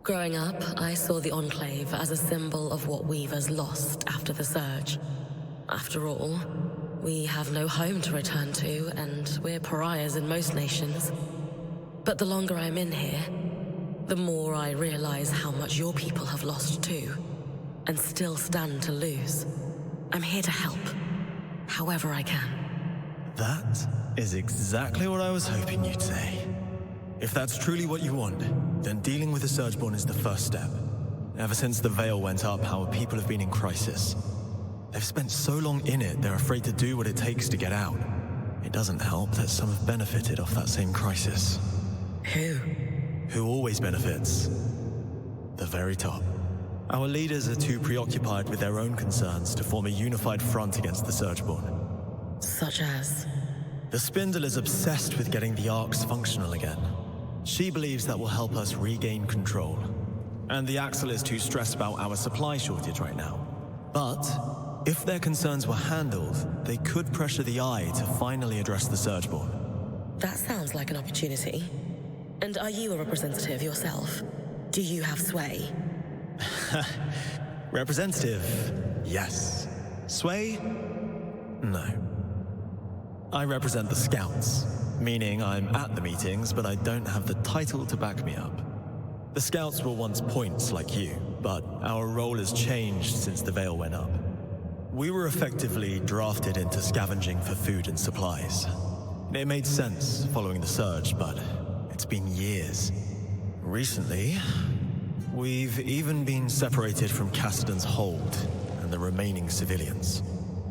Growing up, I saw the Enclave as a symbol of what Weavers lost after the Surge. After all, we have no home to return to, and we're pariahs in most nations. But the longer I'm in here, the more I realize how much your people have lost too, and still stand to lose. I'm here to help, however I can. That is exactly what I was hoping you'd say. If that's truly what you want, then dealing with the Surgeborn is the first step. Ever since the Veil went up, our people have been in crisis. They've spent so long in it, they're afraid to do what it takes to get out. It doesn't help that some have benefited off that same crisis. Who? Who always benefits? The very top. Our leaders are too preoccupied with their own concerns to form a unified front against the Surgeborn. Such as? The Spindle is obsessed with getting the Arcs functional again. She believes that will help us regain control. And the Axle is too stressed about our supply shortage right now. But if their concerns were handled, they could pressure the Eye to finally address the Surgeborn. That sounds like an opportunity. And are you a representative yourself? Do you have sway? Representative, yes. Sway? No. I represent the Scouts, meaning I'm at the meetings, but I don't have the title to back me up. The Scouts were once points like you, but our role has changed since the Veil went up. We were effectively drafted into scavenging for food and supplies. It made sense following the surge, but it's been years. Recently, we've even been separated from Cassidan's hold and the remaining civilians.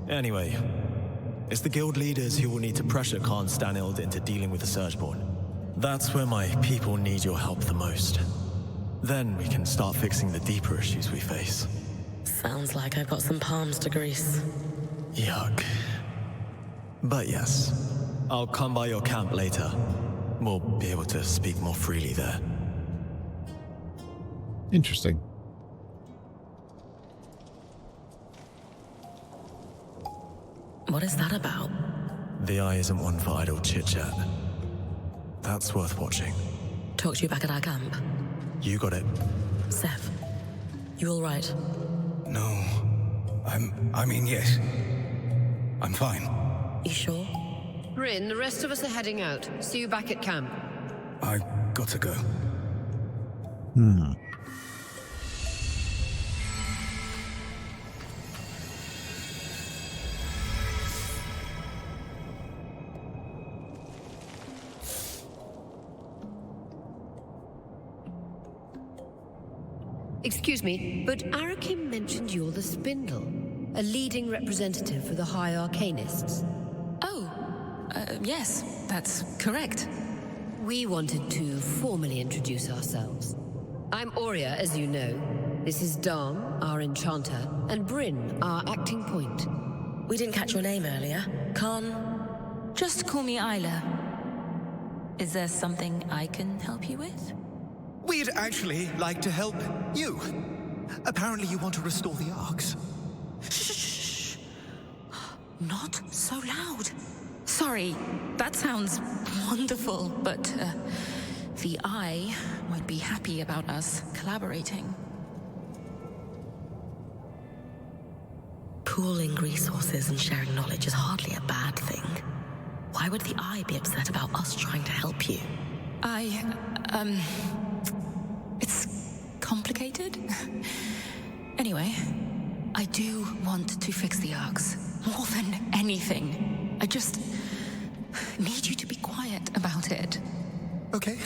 Anyway, it's the guild leaders who will need to pressure Khan Stanild into dealing with the Surgeborn. That's where my people need your help the most. Then we can start fixing the deeper issues we face. Sounds like I've got some palms to grease. Yuck. But yes, I'll come by your camp later. We'll be able to speak more freely there. Interesting. What is that about? The Eye isn't one for idle chit-chat. That's worth watching. Talk to you back at our camp. You got it. Seth, you all right? No. I mean, yes. I'm fine. You sure? Brynn, the rest of us are heading out. See you back at camp. I got to go. Excuse me, but Arakim mentioned you're the Spindle, a leading representative for the High Arcanists. Oh, yes, that's correct. We wanted to formally introduce ourselves. I'm Aurea, as you know. This is Dom, our enchanter, and Brynn, our acting point. We didn't catch your name earlier. Khan? Just call me Isla. Is there something I can help you with? We'd actually like to help you. Apparently you want to restore the Arcs. Shh! Not so loud. Sorry, that sounds wonderful, but the Eye won't be happy about us collaborating. Pooling resources and sharing knowledge is hardly a bad thing. Why would the Eye be upset about us trying to help you? It's complicated. Anyway, I do want to fix the Arcs, more than anything. I just need you to be quiet about it. Okay.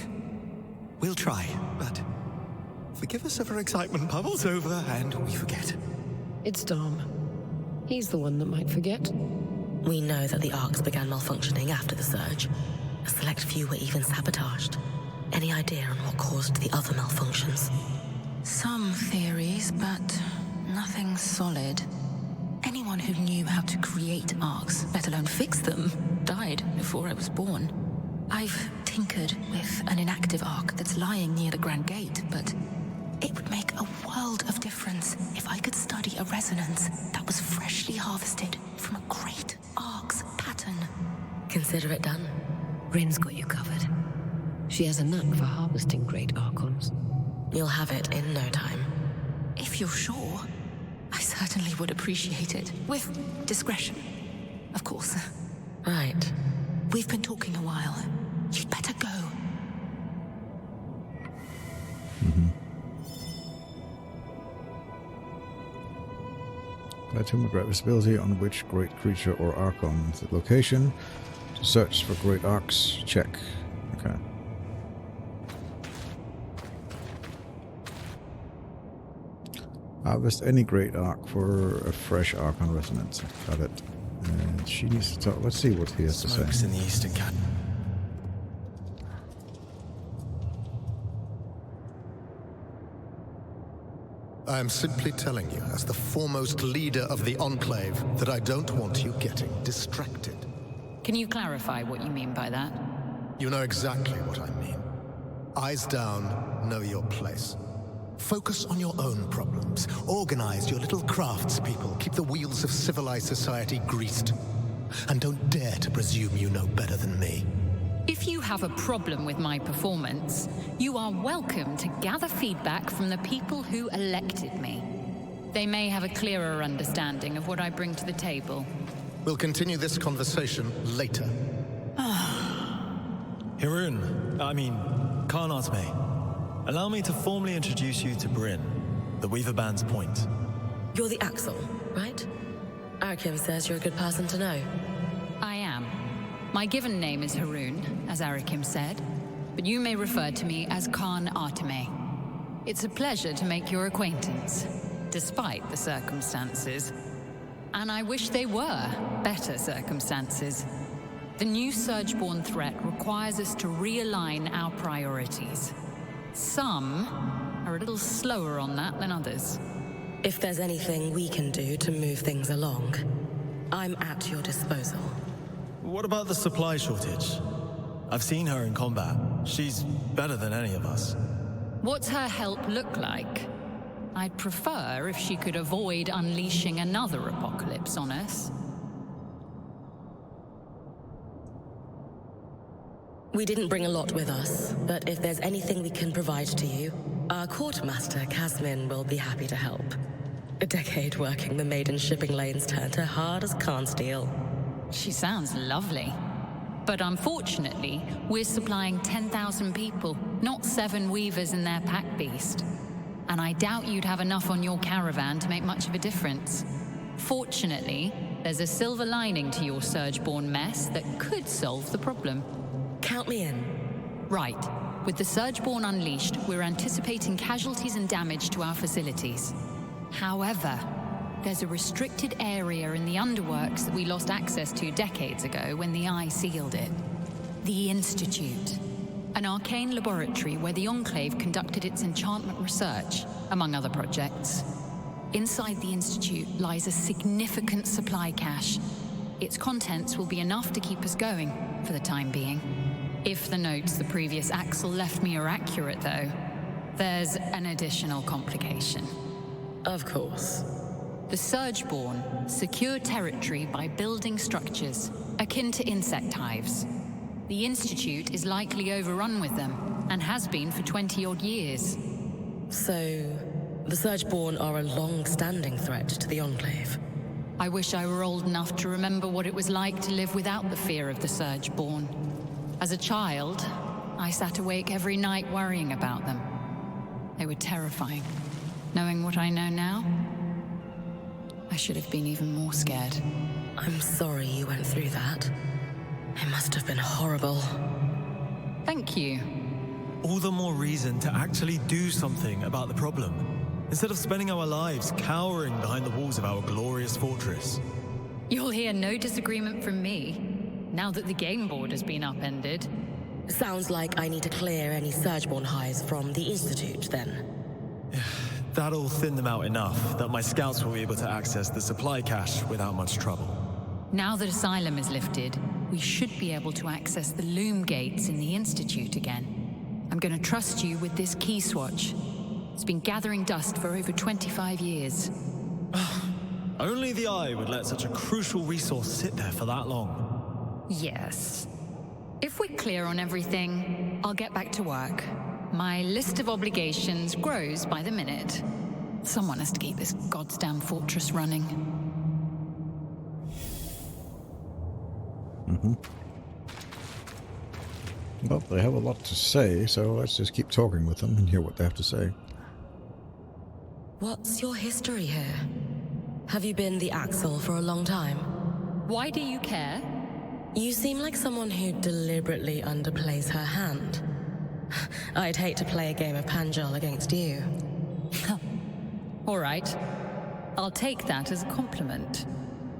We'll try, but forgive us if our excitement bubbles over and we forget. It's Dom. He's the one that might forget. We know that the Arcs began malfunctioning after the surge. A select few were even sabotaged. Any idea on what caused the other malfunctions? Some theories, but nothing solid. Anyone who knew how to create Arcs, let alone fix them, died before I was born. I've tinkered with an inactive Arc that's lying near the Grand Gate, but it would make a world of difference if I could study a resonance that was freshly harvested from a great Arc's pattern. Consider it done. Brynn's got you covered. She has a knack for harvesting great Archons. You'll have it in no time. If you're sure, I certainly would appreciate it. With discretion, of course. Right. We've been talking a while. You'd better go. Let him with great visibility on which great creature or archon. The location. To search for great arcs. Check. Okay. Harvest any great arc for a fresh archon resonance. Got it. And she needs to talk. Let's see what he has to say. Smokes in the eastern cat. I am simply telling you, as the foremost leader of the Enclave, that I don't want you getting distracted. Can you clarify what you mean by that? You know exactly what I mean. Eyes down, know your place. Focus on your own problems. Organize your little craftspeople. Keep the wheels of civilized society greased. And don't dare to presume you know better than me. If you have a problem with my performance, you are welcome to gather feedback from the people who elected me. They may have a clearer understanding of what I bring to the table. We'll continue this conversation later. Khan Arteme, allow me to formally introduce you to Brynn, the Weaver Band's point. You're the Axel, right? Arakim says you're a good person to know. I am. My given name is Haroon, as Arakim said, but you may refer to me as Khan Arteme. It's a pleasure to make your acquaintance, despite the circumstances. And I wish they were better circumstances. The new Surgeborn threat requires us to realign our priorities. Some are a little slower on that than others. If there's anything we can do to move things along, I'm at your disposal. What about the supply shortage? I've seen her in combat. She's better than any of us. What's her help look like? I'd prefer if she could avoid unleashing another apocalypse on us. We didn't bring a lot with us, but if there's anything we can provide to you, our quartermaster, Kasmin, will be happy to help. A decade working the maiden shipping lanes turned her hard as Khan steel. She sounds lovely. But unfortunately, we're supplying 10,000 people, not 7 weavers and their pack beast. And I doubt you'd have enough on your caravan to make much of a difference. Fortunately, there's a silver lining to your Surgeborn mess that could solve the problem. Count me in. Right. With the Surgeborn unleashed, we're anticipating casualties and damage to our facilities. However, there's a restricted area in the underworks that we lost access to decades ago when the Eye sealed it. The Institute. An arcane laboratory where the Enclave conducted its enchantment research, among other projects. Inside the Institute lies a significant supply cache. Its contents will be enough to keep us going, for the time being. If the notes the previous Axel left me are accurate, though, there's an additional complication. Of course. The Surgeborn secure territory by building structures, akin to insect hives. The Institute is likely overrun with them, and has been for 20-odd years. So, the Surgeborn are a long-standing threat to the Enclave. I wish I were old enough to remember what it was like to live without the fear of the Surgeborn. As a child, I sat awake every night worrying about them. They were terrifying. Knowing what I know now, I should have been even more scared. I'm sorry you went through that. It must have been horrible. Thank you. All the more reason to actually do something about the problem, instead of spending our lives cowering behind the walls of our glorious fortress. You'll hear no disagreement from me, now that the game board has been upended. Sounds like I need to clear any Surgeborn hives from the Institute, then. That'll thin them out enough that my scouts will be able to access the supply cache without much trouble. Now that Asylum is lifted, we should be able to access the loom gates in the Institute again. I'm going to trust you with this key swatch. It's been gathering dust for over 25 years. Only the Eye would let such a crucial resource sit there for that long. Yes. If we're clear on everything, I'll get back to work. My list of obligations grows by the minute. Someone has to keep this goddamn fortress running. Well, they have a lot to say, so let's just keep talking with them and hear what they have to say. What's your history here? Have you been the Axel for a long time? Why do you care? You seem like someone who deliberately underplays her hand. I'd hate to play a game of Panjal against you. All right. I'll take that as a compliment.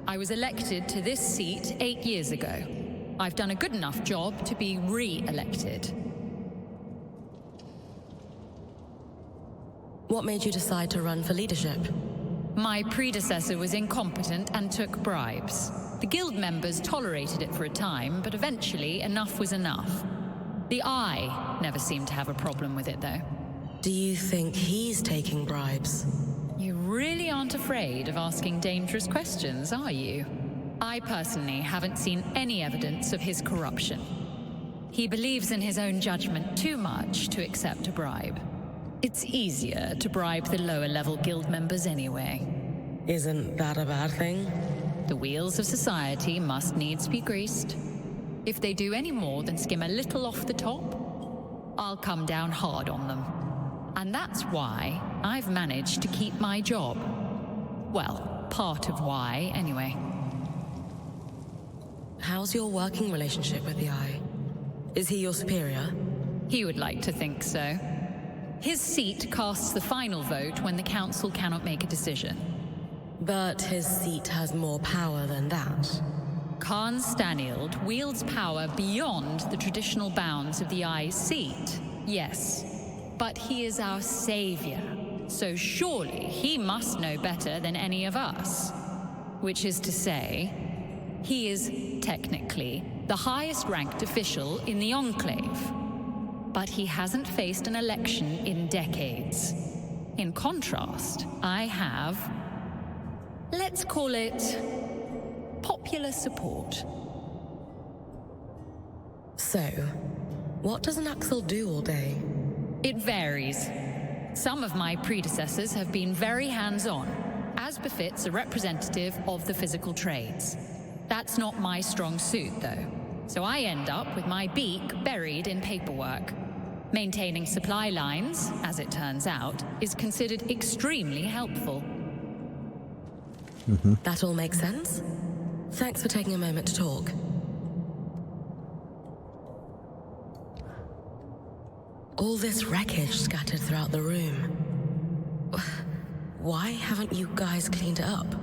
I was elected to this seat 8 years ago. I've done a good enough job to be re-elected. What made you decide to run for leadership? My predecessor was incompetent and took bribes. The guild members tolerated it for a time, but eventually enough was enough. The Eye never seemed to have a problem with it, though. Do you think he's taking bribes? You really aren't afraid of asking dangerous questions, are you? I personally haven't seen any evidence of his corruption. He believes in his own judgment too much to accept a bribe. It's easier to bribe the lower-level guild members anyway. Isn't that a bad thing? The wheels of society must needs be greased. If they do any more than skim a little off the top, I'll come down hard on them. And that's why I've managed to keep my job. Well, part of why, anyway. How's your working relationship with the Eye? Is he your superior? He would like to think so. His seat casts the final vote when the council cannot make a decision. But his seat has more power than that. Khan Stanild wields power beyond the traditional bounds of the Eye's seat, yes. But he is our savior, so surely he must know better than any of us. Which is to say, he is technically the highest-ranked official in the Enclave. But he hasn't faced an election in decades. In contrast, I have, let's call it, popular support. So, what does an Axel do all day? It varies. Some of my predecessors have been very hands-on, as befits a representative of the physical trades. That's not my strong suit, though. So I end up with my beak buried in paperwork. Maintaining supply lines, as it turns out, is considered extremely helpful. That all makes sense? Thanks for taking a moment to talk. All this wreckage scattered throughout the room. Why haven't you guys cleaned it up?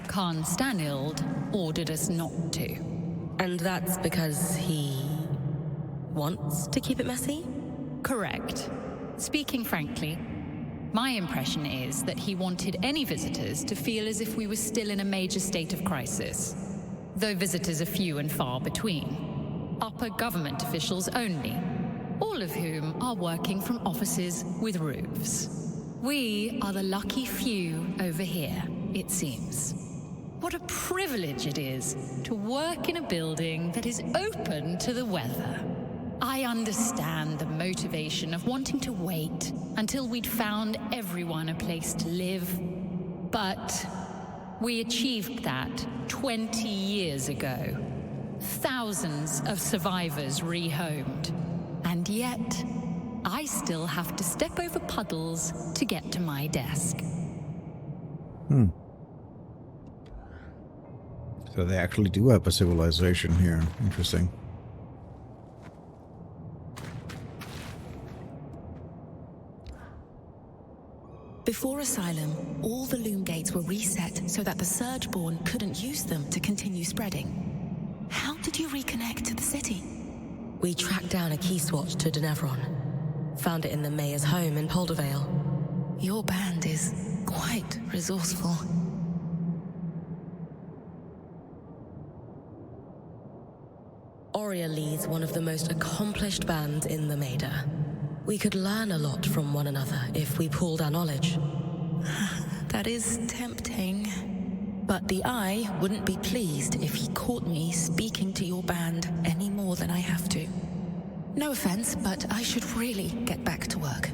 Khan Stanild ordered us not to. And that's because he wants to keep it messy? Correct. Speaking frankly, my impression is that he wanted any visitors to feel as if we were still in a major state of crisis. Though visitors are few and far between. Upper government officials only, all of whom are working from offices with roofs. We are the lucky few over here, it seems. What a privilege it is to work in a building that is open to the weather. I understand the motivation of wanting to wait until we'd found everyone a place to live. But we achieved that 20 years ago. Thousands of survivors rehomed. And yet, I still have to step over puddles to get to my desk. So they actually do have a civilization here. Interesting. Before Asylum, all the loom gates were reset so that the Surgeborn couldn't use them to continue spreading. How did you reconnect to the city? We tracked down a key swatch to Denevron. Found it in the mayor's home in Poldervale. Your band is quite resourceful. Aurea leads one of the most accomplished bands in the Maida. We could learn a lot from one another if we pooled our knowledge. That is tempting. But the Eye wouldn't be pleased if he caught me speaking to your band any more than I have to. No offense, but I should really get back to work.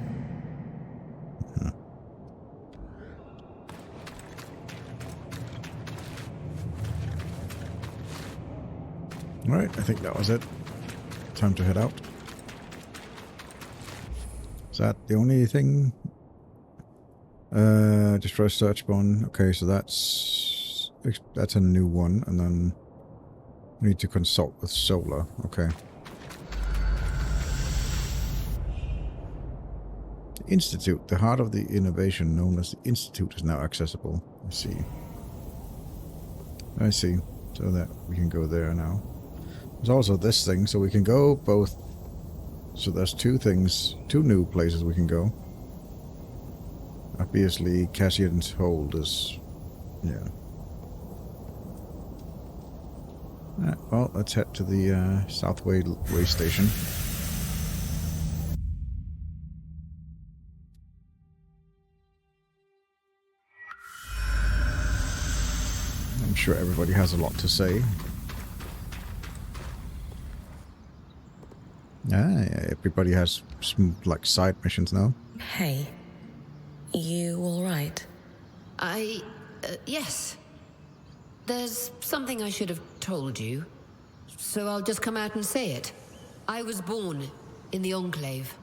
Alright, I think that was it. Time to head out. Is that the only thing? Destroy search bond. Okay, so that's a new one, and then we need to consult with Solar. Okay. Institute. The heart of the innovation known as the Institute is now accessible. I see. I see. So that we can go there now. There's also this thing, so we can go both. So there's two new places we can go. Obviously, Cassian's Hold is... yeah. Alright, well, let's head to the Southway way station. I'm sure everybody has a lot to say. Everybody has some, like, side missions now. Hey, you all right? Yes. There's something I should have told you, so I'll just come out and say it. I was born in the Enclave.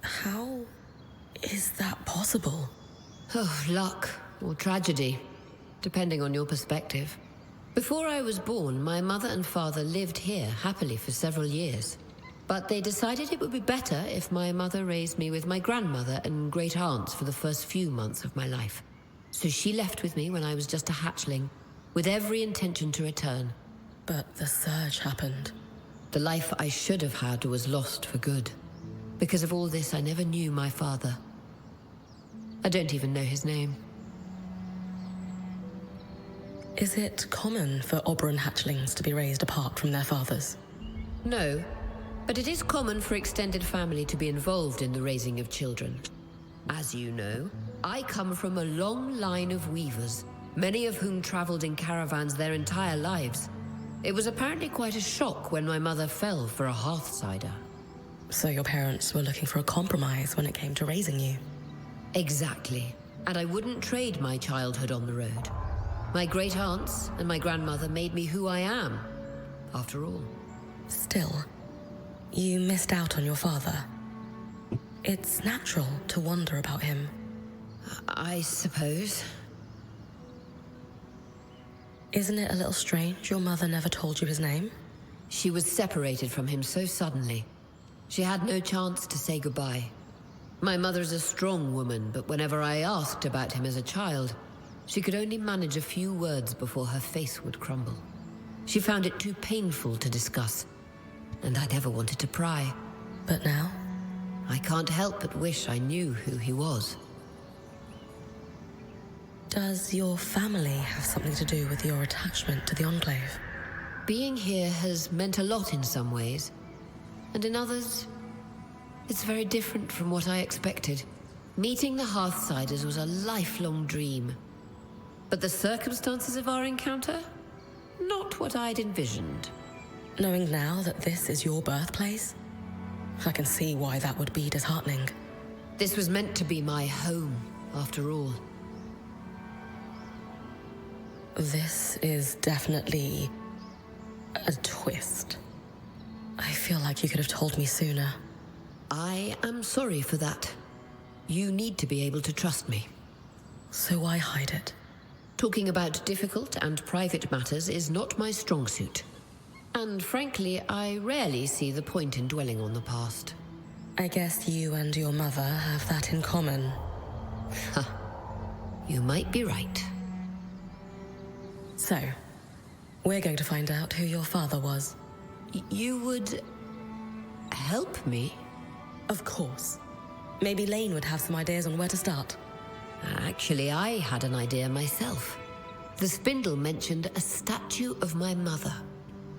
How is that possible? Oh, luck or tragedy, depending on your perspective. Before I was born, my mother and father lived here happily for several years. But they decided it would be better if my mother raised me with my grandmother and great aunts for the first few months of my life. So she left with me when I was just a hatchling, with every intention to return. But the surge happened. The life I should have had was lost for good. Because of all this, I never knew my father. I don't even know his name. Is it common for Oberon hatchlings to be raised apart from their fathers? No, but it is common for extended family to be involved in the raising of children. As you know, I come from a long line of weavers, many of whom traveled in caravans their entire lives. It was apparently quite a shock when my mother fell for a Hearthsider. So your parents were looking for a compromise when it came to raising you? Exactly. And I wouldn't trade my childhood on the road. My great aunts and my grandmother made me who I am, after all. Still, you missed out on your father. It's natural to wonder about him. I suppose. Isn't it a little strange your mother never told you his name? She was separated from him so suddenly. She had no chance to say goodbye. My mother's a strong woman, but whenever I asked about him as a child, she could only manage a few words before her face would crumble. She found it too painful to discuss, and I never wanted to pry. But now? I can't help but wish I knew who he was. Does your family have something to do with your attachment to the Enclave? Being here has meant a lot in some ways, and in others, it's very different from what I expected. Meeting the Hearthsiders was a lifelong dream. But the circumstances of our encounter? Not what I'd envisioned. Knowing now that this is your birthplace, I can see why that would be disheartening. This was meant to be my home, after all. This is definitely a twist. I feel like you could have told me sooner. I am sorry for that. You need to be able to trust me. So why hide it? Talking about difficult and private matters is not my strong suit. And frankly, I rarely see the point in dwelling on the past. I guess you and your mother have that in common. Huh. You might be right. So, we're going to find out who your father was. You would... help me? Of course. Maybe Lane would have some ideas on where to start. Actually, I had an idea myself. The spindle mentioned a statue of my mother.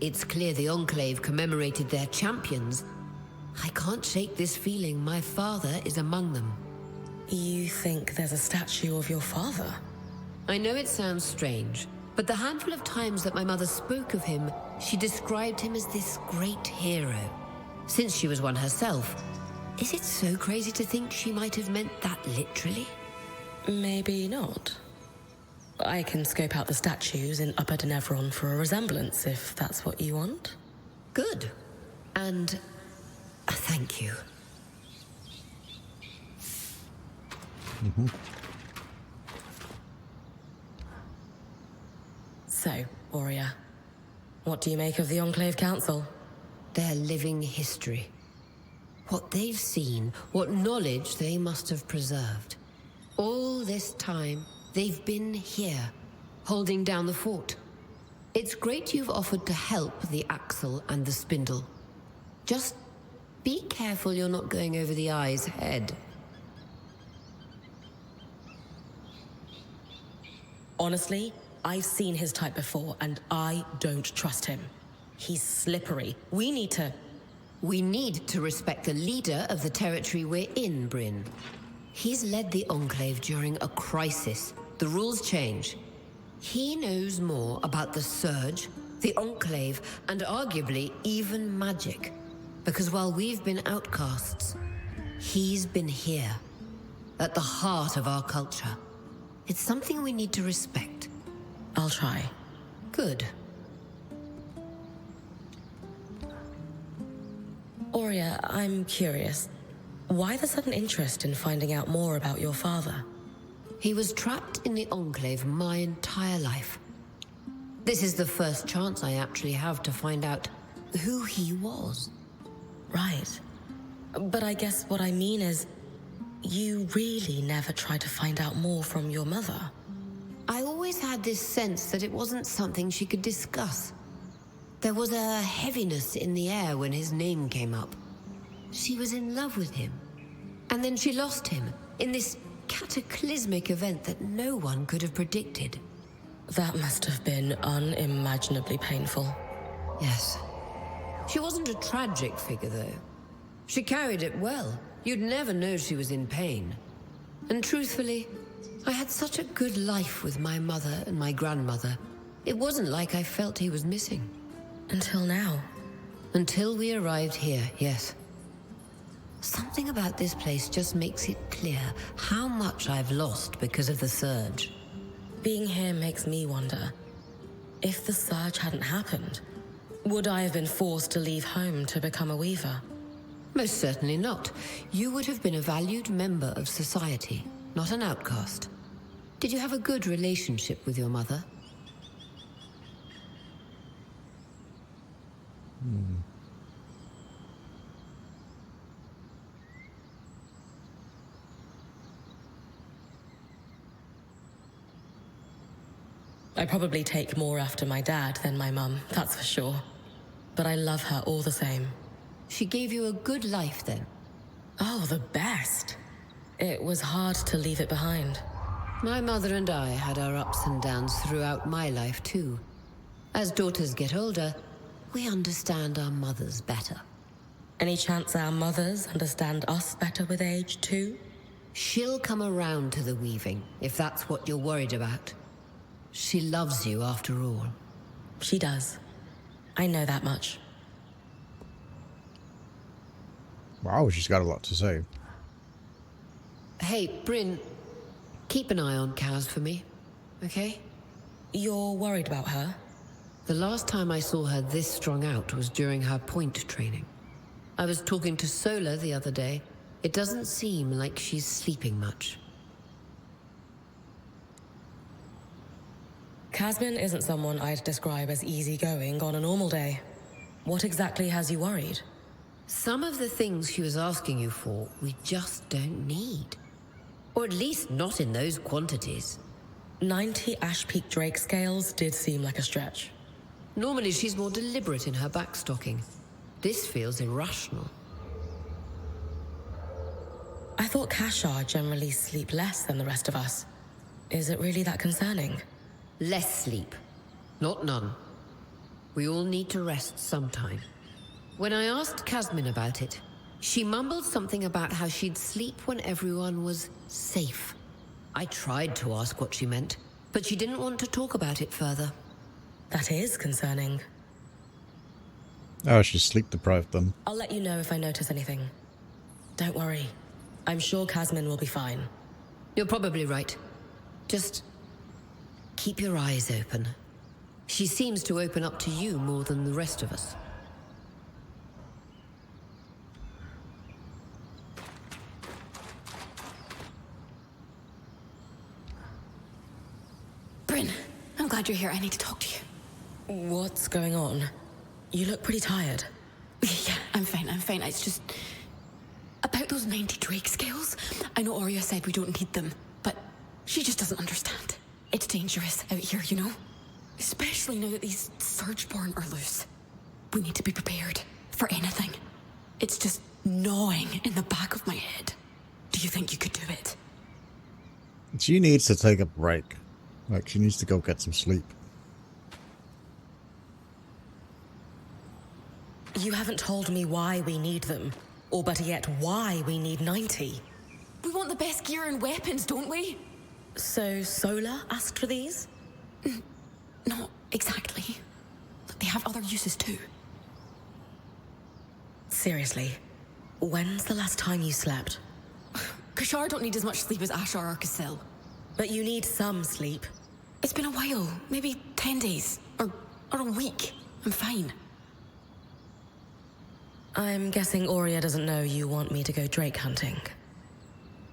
It's clear the Enclave commemorated their champions. I can't shake this feeling my father is among them. You think there's a statue of your father? I know it sounds strange, but the handful of times that my mother spoke of him, she described him as this great hero. Since she was one herself, is it so crazy to think she might have meant that literally? Maybe not. I can scope out the statues in Upper Denevron for a resemblance, if that's what you want. Good. And thank you. So, Aurea, what do you make of the Enclave Council? Their living history. What they've seen, what knowledge they must have preserved. All this time, they've been here, holding down the fort. It's great you've offered to help the Axle and the Spindle. Just be careful you're not going over the Eye's head. Honestly, I've seen his type before, and I don't trust him. He's slippery. We need to respect the leader of the territory we're in, Brynn. He's led the Enclave during a crisis. The rules change. He knows more about the Surge, the Enclave, and arguably even magic. Because while we've been outcasts, he's been here, at the heart of our culture. It's something we need to respect. I'll try. Good. Aurea, I'm curious. Why the sudden interest in finding out more about your father? He was trapped in the Enclave my entire life. This is the first chance I actually have to find out who he was. Right. But I guess what I mean is, you really never tried to find out more from your mother. I always had this sense that it wasn't something she could discuss. There was a heaviness in the air when his name came up. She was in love with him. And then she lost him in this cataclysmic event that no one could have predicted. That must have been unimaginably painful. Yes. She wasn't a tragic figure, though. She carried it well. You'd never know she was in pain. And truthfully, I had such a good life with my mother and my grandmother. It wasn't like I felt he was missing. Until now. Until we arrived here, yes. Something about this place just makes it clear how much I've lost because of the Surge. Being here makes me wonder. If the Surge hadn't happened, would I have been forced to leave home to become a weaver? Most certainly not. You would have been a valued member of society, not an outcast. Did you have a good relationship with your mother? I probably take more after my dad than my mum, that's for sure. But I love her all the same. She gave you a good life then? Oh, the best. It was hard to leave it behind. My mother and I had our ups and downs throughout my life too. As daughters get older, we understand our mothers better. Any chance our mothers understand us better with age too? She'll come around to the weaving, if that's what you're worried about. She loves you after all. She does. I know that much. Wow, she's got a lot to say. Hey, Brynn, keep an eye on Kaz for me, okay? You're worried about her? The last time I saw her this strung out was during her point training. I was talking to Sola the other day. It doesn't seem like she's sleeping much. Casmin isn't someone I'd describe as easygoing on a normal day. What exactly has you worried? Some of the things she was asking you for, we just don't need. Or at least not in those quantities. 90 Ash Peak Drake scales did seem like a stretch. Normally she's more deliberate in her backstocking. This feels irrational. I thought Kashar generally sleep less than the rest of us. Is it really that concerning? Less sleep, not none. We all need to rest sometime. When I asked Casmin about it, she mumbled something about how she'd sleep when everyone was safe. I tried to ask what she meant, but she didn't want to talk about it further. That is concerning. Oh, she's sleep deprived then. I'll let you know if I notice anything. Don't worry. I'm sure Casmin will be fine. You're probably right. Just keep your eyes open. She seems to open up to you more than the rest of us. Brynn, I'm glad you're here. I need to talk to you. What's going on? You look pretty tired. Yeah, I'm fine. It's just... about those 90 Drake scales. I know Arya said we don't need them, but she just doesn't understand. It's dangerous out here, you know? Especially now that these Surgeborn are loose. We need to be prepared for anything. It's just gnawing in the back of my head. Do you think you could do it? She needs to take a break. Like, she needs to go get some sleep. You haven't told me why we need them. Or better yet, why we need 90. We want the best gear and weapons, don't we? So Sola asked for these? Not exactly. They have other uses too. Seriously, when's the last time you slept? Kashar don't need as much sleep as Ashar or Casil. But you need some sleep. It's been a while. Maybe 10 days. Or a week. I'm fine. I'm guessing Aurea doesn't know you want me to go Drake hunting.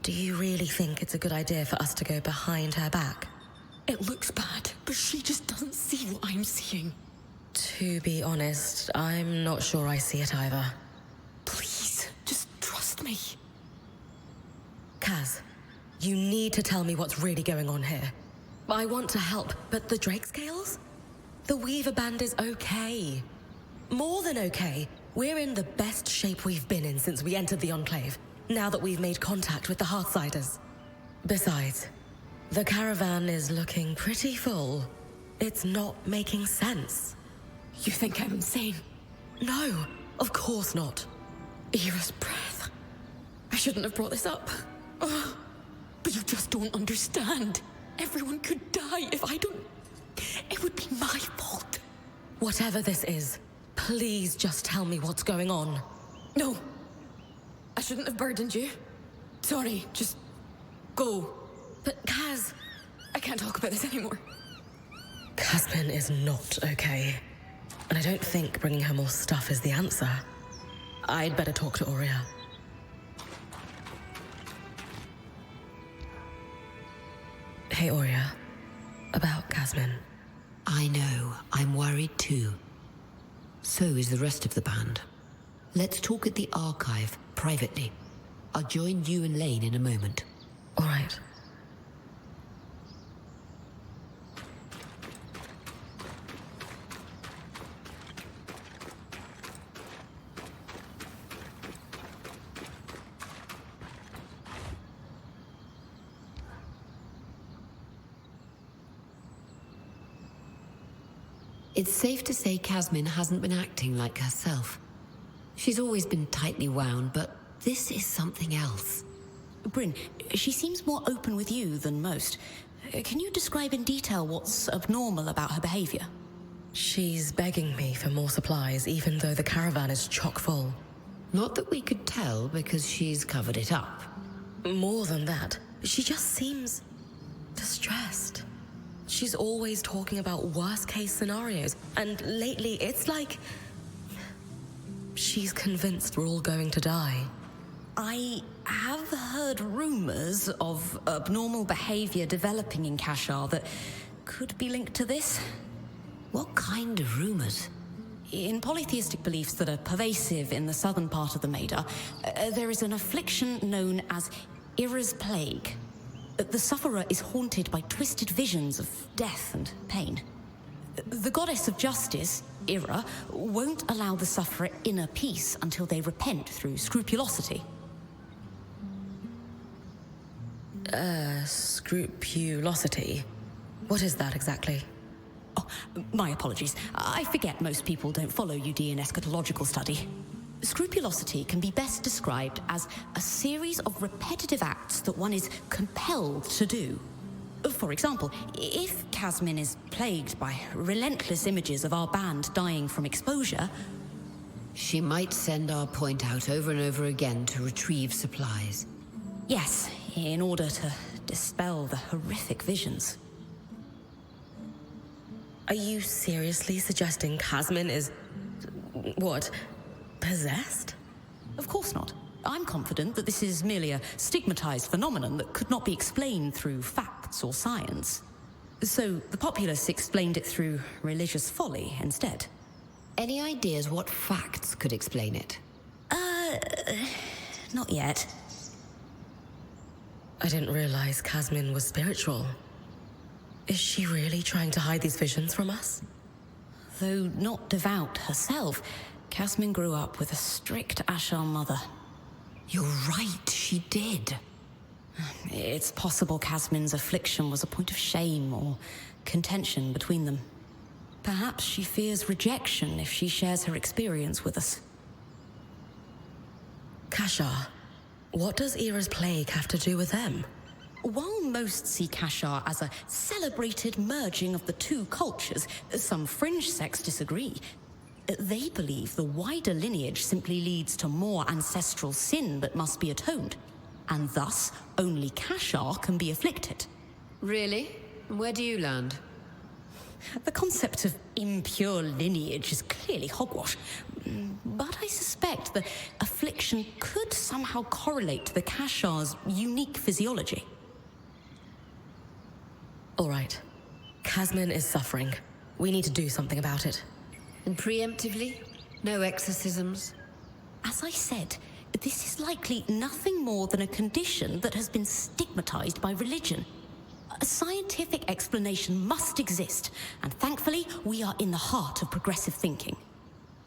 Do you really think it's a good idea for us to go behind her back? It looks bad, but she just doesn't see what I'm seeing. To be honest, I'm not sure I see it either. Please, just trust me. Kaz, you need to tell me what's really going on here. I want to help, but the Drake scales? The Weaver Band is okay. More than okay. We're in the best shape we've been in since we entered the Enclave, now that we've made contact with the Hearthsiders. Besides, the caravan is looking pretty full. It's not making sense. You think I'm insane? No, of course not. Era's breath. I shouldn't have brought this up. Oh, but you just don't understand. Everyone could die if I don't... It would be my fault. Whatever this is, please just tell me what's going on. No. I shouldn't have burdened you. Sorry, just go. But Kaz... I can't talk about this anymore. Kasmin is not okay. And I don't think bringing her more stuff is the answer. I'd better talk to Aurea. Hey, Aurea. About Kasmin. I know. I'm worried too. So is the rest of the band. Let's talk at the archive, privately. I'll join you and Lane in a moment. All right. It's safe to say Kasmin hasn't been acting like herself. She's always been tightly wound, but this is something else. Brynn, she seems more open with you than most. Can you describe in detail what's abnormal about her behavior? She's begging me for more supplies, even though the caravan is chock full. Not that we could tell, because she's covered it up. More than that, she just seems distressed. She's always talking about worst-case scenarios, and lately it's like she's convinced we're all going to die. I have heard rumors of abnormal behavior developing in Kashar that could be linked to this. What kind of rumors? In polytheistic beliefs that are pervasive in the southern part of the Maida, there is an affliction known as Ira's Plague. The sufferer is haunted by twisted visions of death and pain. The goddess of justice, Ira, won't allow the sufferer inner peace until they repent through scrupulosity. Scrupulosity? What is that exactly? Oh, my apologies. I forget most people don't follow UD in eschatological study. Scrupulosity can be best described as a series of repetitive acts that one is compelled to do. For example, if Kasmin is plagued by relentless images of our band dying from exposure, she might send our point out over and over again to retrieve supplies. Yes, in order to dispel the horrific visions. Are you seriously suggesting Kasmin is... what? Possessed? Of course not. I'm confident that this is merely a stigmatized phenomenon that could not be explained through facts or science. So the populace explained it through religious folly instead. Any ideas what facts could explain it? Not yet. I didn't realize Casmin was spiritual. Is she really trying to hide these visions from us? Though not devout herself, Casmin grew up with a strict Ashar mother. You're right, she did. It's possible Casmin's affliction was a point of shame or contention between them. Perhaps she fears rejection if she shares her experience with us. Kashar, what does Era's plague have to do with them? While most see Kashar as a celebrated merging of the two cultures, some fringe sects disagree. They believe the wider lineage simply leads to more ancestral sin that must be atoned, and thus only Kashar can be afflicted. Really? Where do you land? The concept of impure lineage is clearly hogwash, but I suspect the affliction could somehow correlate to the Kashar's unique physiology. All right. Casmin is suffering. We need to do something about it. And preemptively? No exorcisms? As I said, this is likely nothing more than a condition that has been stigmatized by religion. A scientific explanation must exist, and thankfully, we are in the heart of progressive thinking.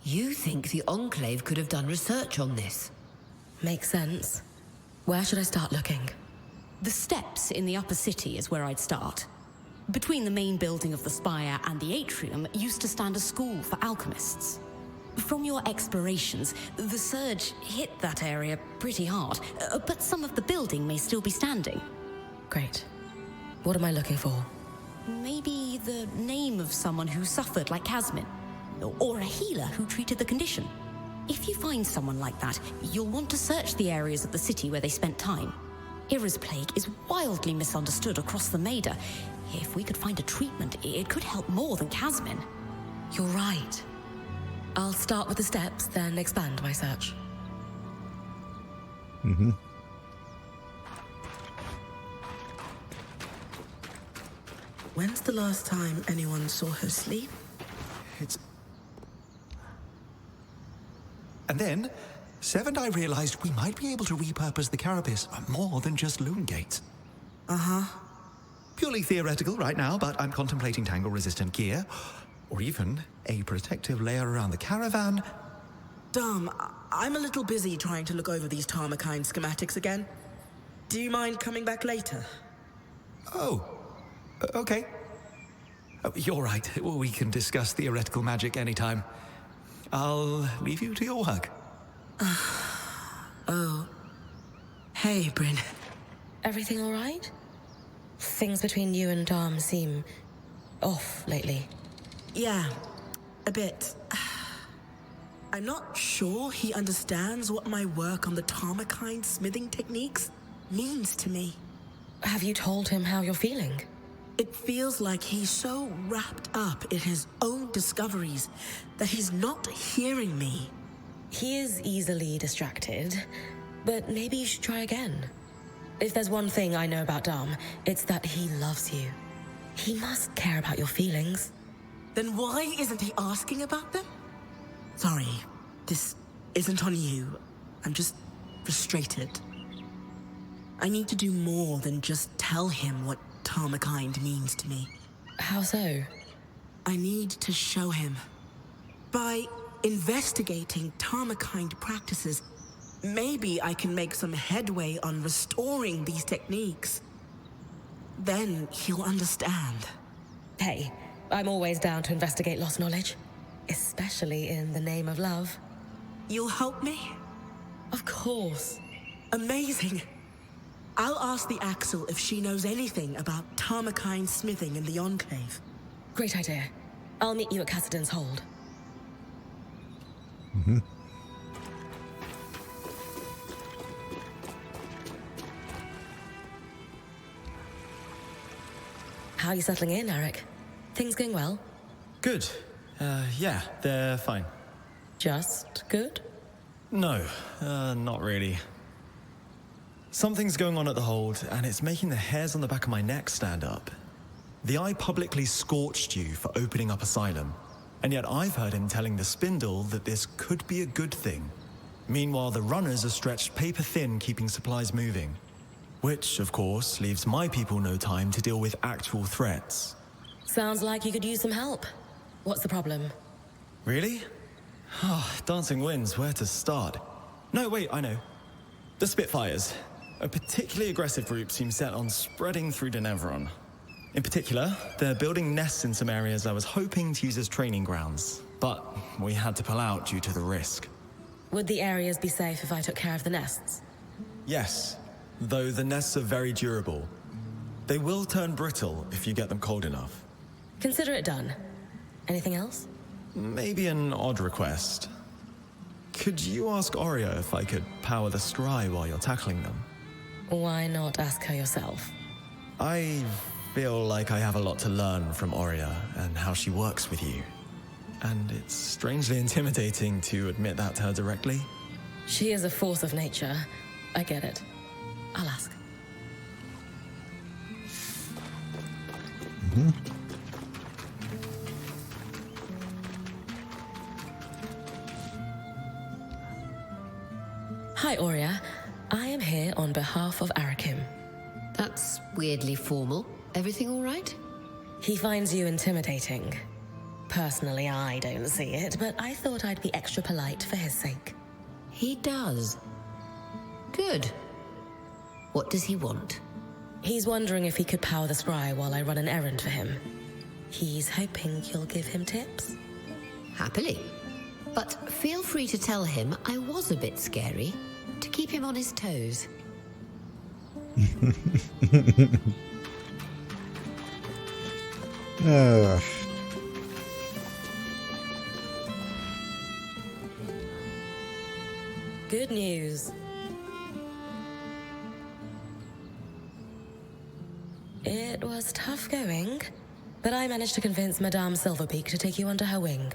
You think the Enclave could have done research on this? Makes sense. Where should I start looking? The steps in the upper city is where I'd start. Between the main building of the spire and the atrium used to stand a school for alchemists. From your explorations, the surge hit that area pretty hard, but some of the building may still be standing. Great. What am I looking for? Maybe the name of someone who suffered like Casmin, or a healer who treated the condition. If you find someone like that, you'll want to search the areas of the city where they spent time. Era's plague is wildly misunderstood across the Maida. If we could find a treatment, it could help more than Casmin. You're right. I'll start with the steps, then expand my search. Mm-hmm. When's the last time anyone saw her sleep? And then, Sev and I realized we might be able to repurpose the carapace for more than just loom gates. Uh-huh. Purely theoretical right now, but I'm contemplating tangle-resistant gear, or even a protective layer around the caravan. I'm a little busy trying to look over these Tarmakine schematics again. Do you mind coming back later? Oh, okay. You're right. We can discuss theoretical magic anytime. I'll leave you to your work. Oh. Hey, Brynn. Everything all right? Things between you and Dom seem off lately. Yeah, a bit. I'm not sure he understands what my work on the Tarmakine smithing techniques means to me. Have you told him how you're feeling? It feels like he's so wrapped up in his own discoveries that he's not hearing me. He is easily distracted, but maybe you should try again. If there's one thing I know about Dom, it's that he loves you. He must care about your feelings. Then why isn't he asking about them? Sorry, this isn't on you. I'm just frustrated. I need to do more than just tell him what Tarmakine means to me. How so? I need to show him. By investigating Tarmakine practices, maybe I can make some headway on restoring these techniques. Then he'll understand. Hey, I'm always down to investigate lost knowledge, especially in the name of love. You'll help me? Of course. Amazing. I'll ask the Axel if she knows anything about Tarmakine smithing in the Enclave. Great idea. I'll meet you at Cassidon's Hold. Mm-hmm. How are you settling in, Eric? Things going well? Good. Yeah, they're fine. Just good? No, not really. Something's going on at the Hold, and it's making the hairs on the back of my neck stand up. The Eye publicly scorched you for opening up Asylum, and yet I've heard him telling the Spindle that this could be a good thing. Meanwhile, the runners are stretched paper thin keeping supplies moving. Which, of course, leaves my people no time to deal with actual threats. Sounds like you could use some help. What's the problem? Really? Dancing winds, where to start? No, wait, I know. The Spitfires. A particularly aggressive group seems set on spreading through Denevron. In particular, they're building nests in some areas I was hoping to use as training grounds, but we had to pull out due to the risk. Would the areas be safe if I took care of the nests? Yes, though the nests are very durable. They will turn brittle if you get them cold enough. Consider it done. Anything else? Maybe an odd request. Could you ask Oria if I could power the Scry while you're tackling them? Why not ask her yourself? I feel like I have a lot to learn from Oria and how she works with you. And it's strangely intimidating to admit that to her directly. She is a force of nature. I get it. I'll ask. Hi, Oria. I am here on behalf of Arakim. That's weirdly formal. Everything all right? He finds you intimidating. Personally, I don't see it, but I thought I'd be extra polite for his sake. He does. Good. What does he want? He's wondering if he could power the Scry while I run an errand for him. He's hoping you'll give him tips. Happily. But feel free to tell him I was a bit scary, to keep him on his toes. Good news. It was tough going, but I managed to convince Madame Silverbeak to take you under her wing.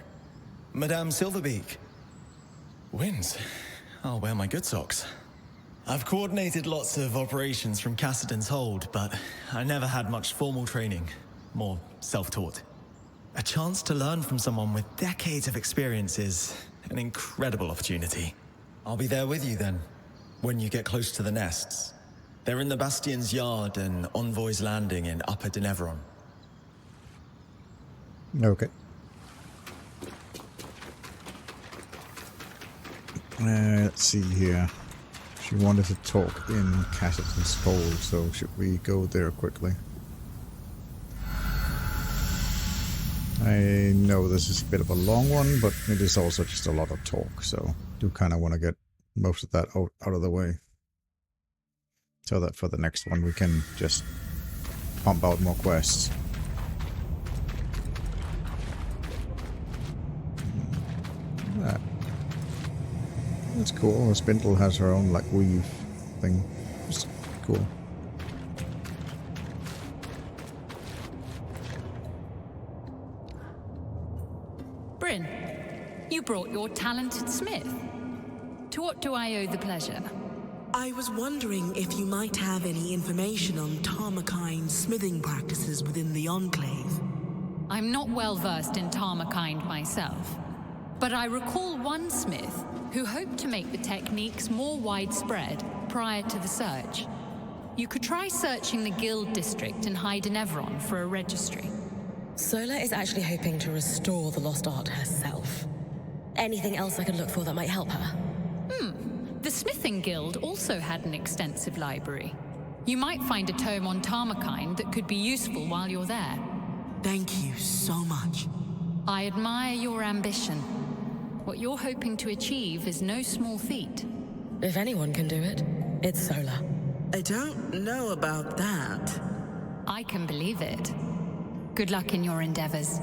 Madame Silverbeak. Wins. I'll wear my good socks. I've coordinated lots of operations from Cassidon's hold, but I never had much formal training. More self-taught. A chance to learn from someone with decades of experience is an incredible opportunity. I'll be there with you then, when you get close to the nests. They're in the Bastion's yard and Envoy's Landing in Upper Denevron. Okay. Let's see here. She wanted to talk in Cassidon's hold, so should we go there quickly? I know this is a bit of a long one, but it is also just a lot of talk, so do kind of want to get most of that out of the way. So that for the next one we can just pump out more quests. That's cool. Spindle has her own like weave thing. It's cool. Brynn, you brought your talented smith. To what do I owe the pleasure? I was wondering if you might have any information on Tarmakine's smithing practices within the Enclave. I'm not well versed in Tarmakind myself, but I recall one smith who hoped to make the techniques more widespread prior to the search. You could try searching the Guild District in High Denevron for a registry. Sola is actually hoping to restore the lost art herself. Anything else I could look for that might help her? The Smithing Guild also had an extensive library. You might find a tome on Tarmakind that could be useful while you're there. Thank you so much. I admire your ambition. What you're hoping to achieve is no small feat. If anyone can do it, it's Sola. I don't know about that. I can believe it. Good luck in your endeavors.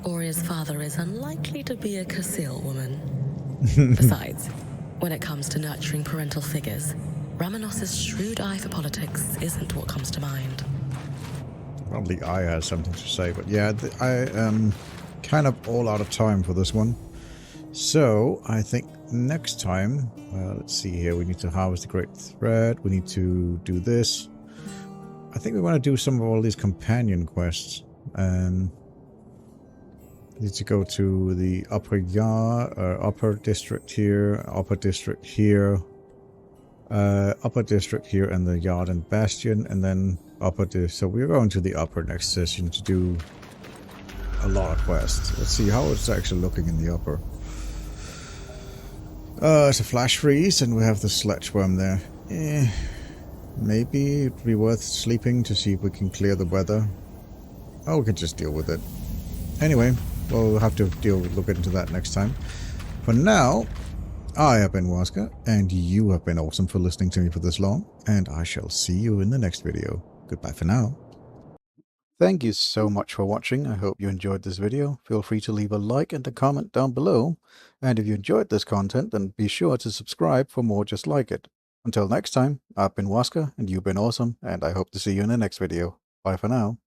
Oria's father is unlikely to be a Casil woman. Besides, when it comes to nurturing parental figures, Ramanos's shrewd eye for politics isn't what comes to mind. Probably I has something to say, but yeah, I am kind of all out of time for this one. So, I think next time, let's see here, we need to harvest the Great Thread, we need to do this. I think we want to do some of all these companion quests. Need to go to the upper yard, upper district here, upper district here, and the yard and bastion, and then so we're going to the upper next session to do a lot of quests. Let's see how it's actually looking in the upper. It's a flash freeze, and we have the sledgeworm there. Maybe it'd be worth sleeping to see if we can clear the weather. Oh, we can just deal with it. Anyway, we'll have to look into that next time. For now, I have been Wazka, and you have been awesome for listening to me for this long, and I shall see you in the next video. Goodbye for now. Thank you so much for watching. I hope you enjoyed this video. Feel free to leave a like and a comment down below. And if you enjoyed this content, then be sure to subscribe for more just like it. Until next time, I've been Wazka, and you've been awesome, and I hope to see you in the next video. Bye for now.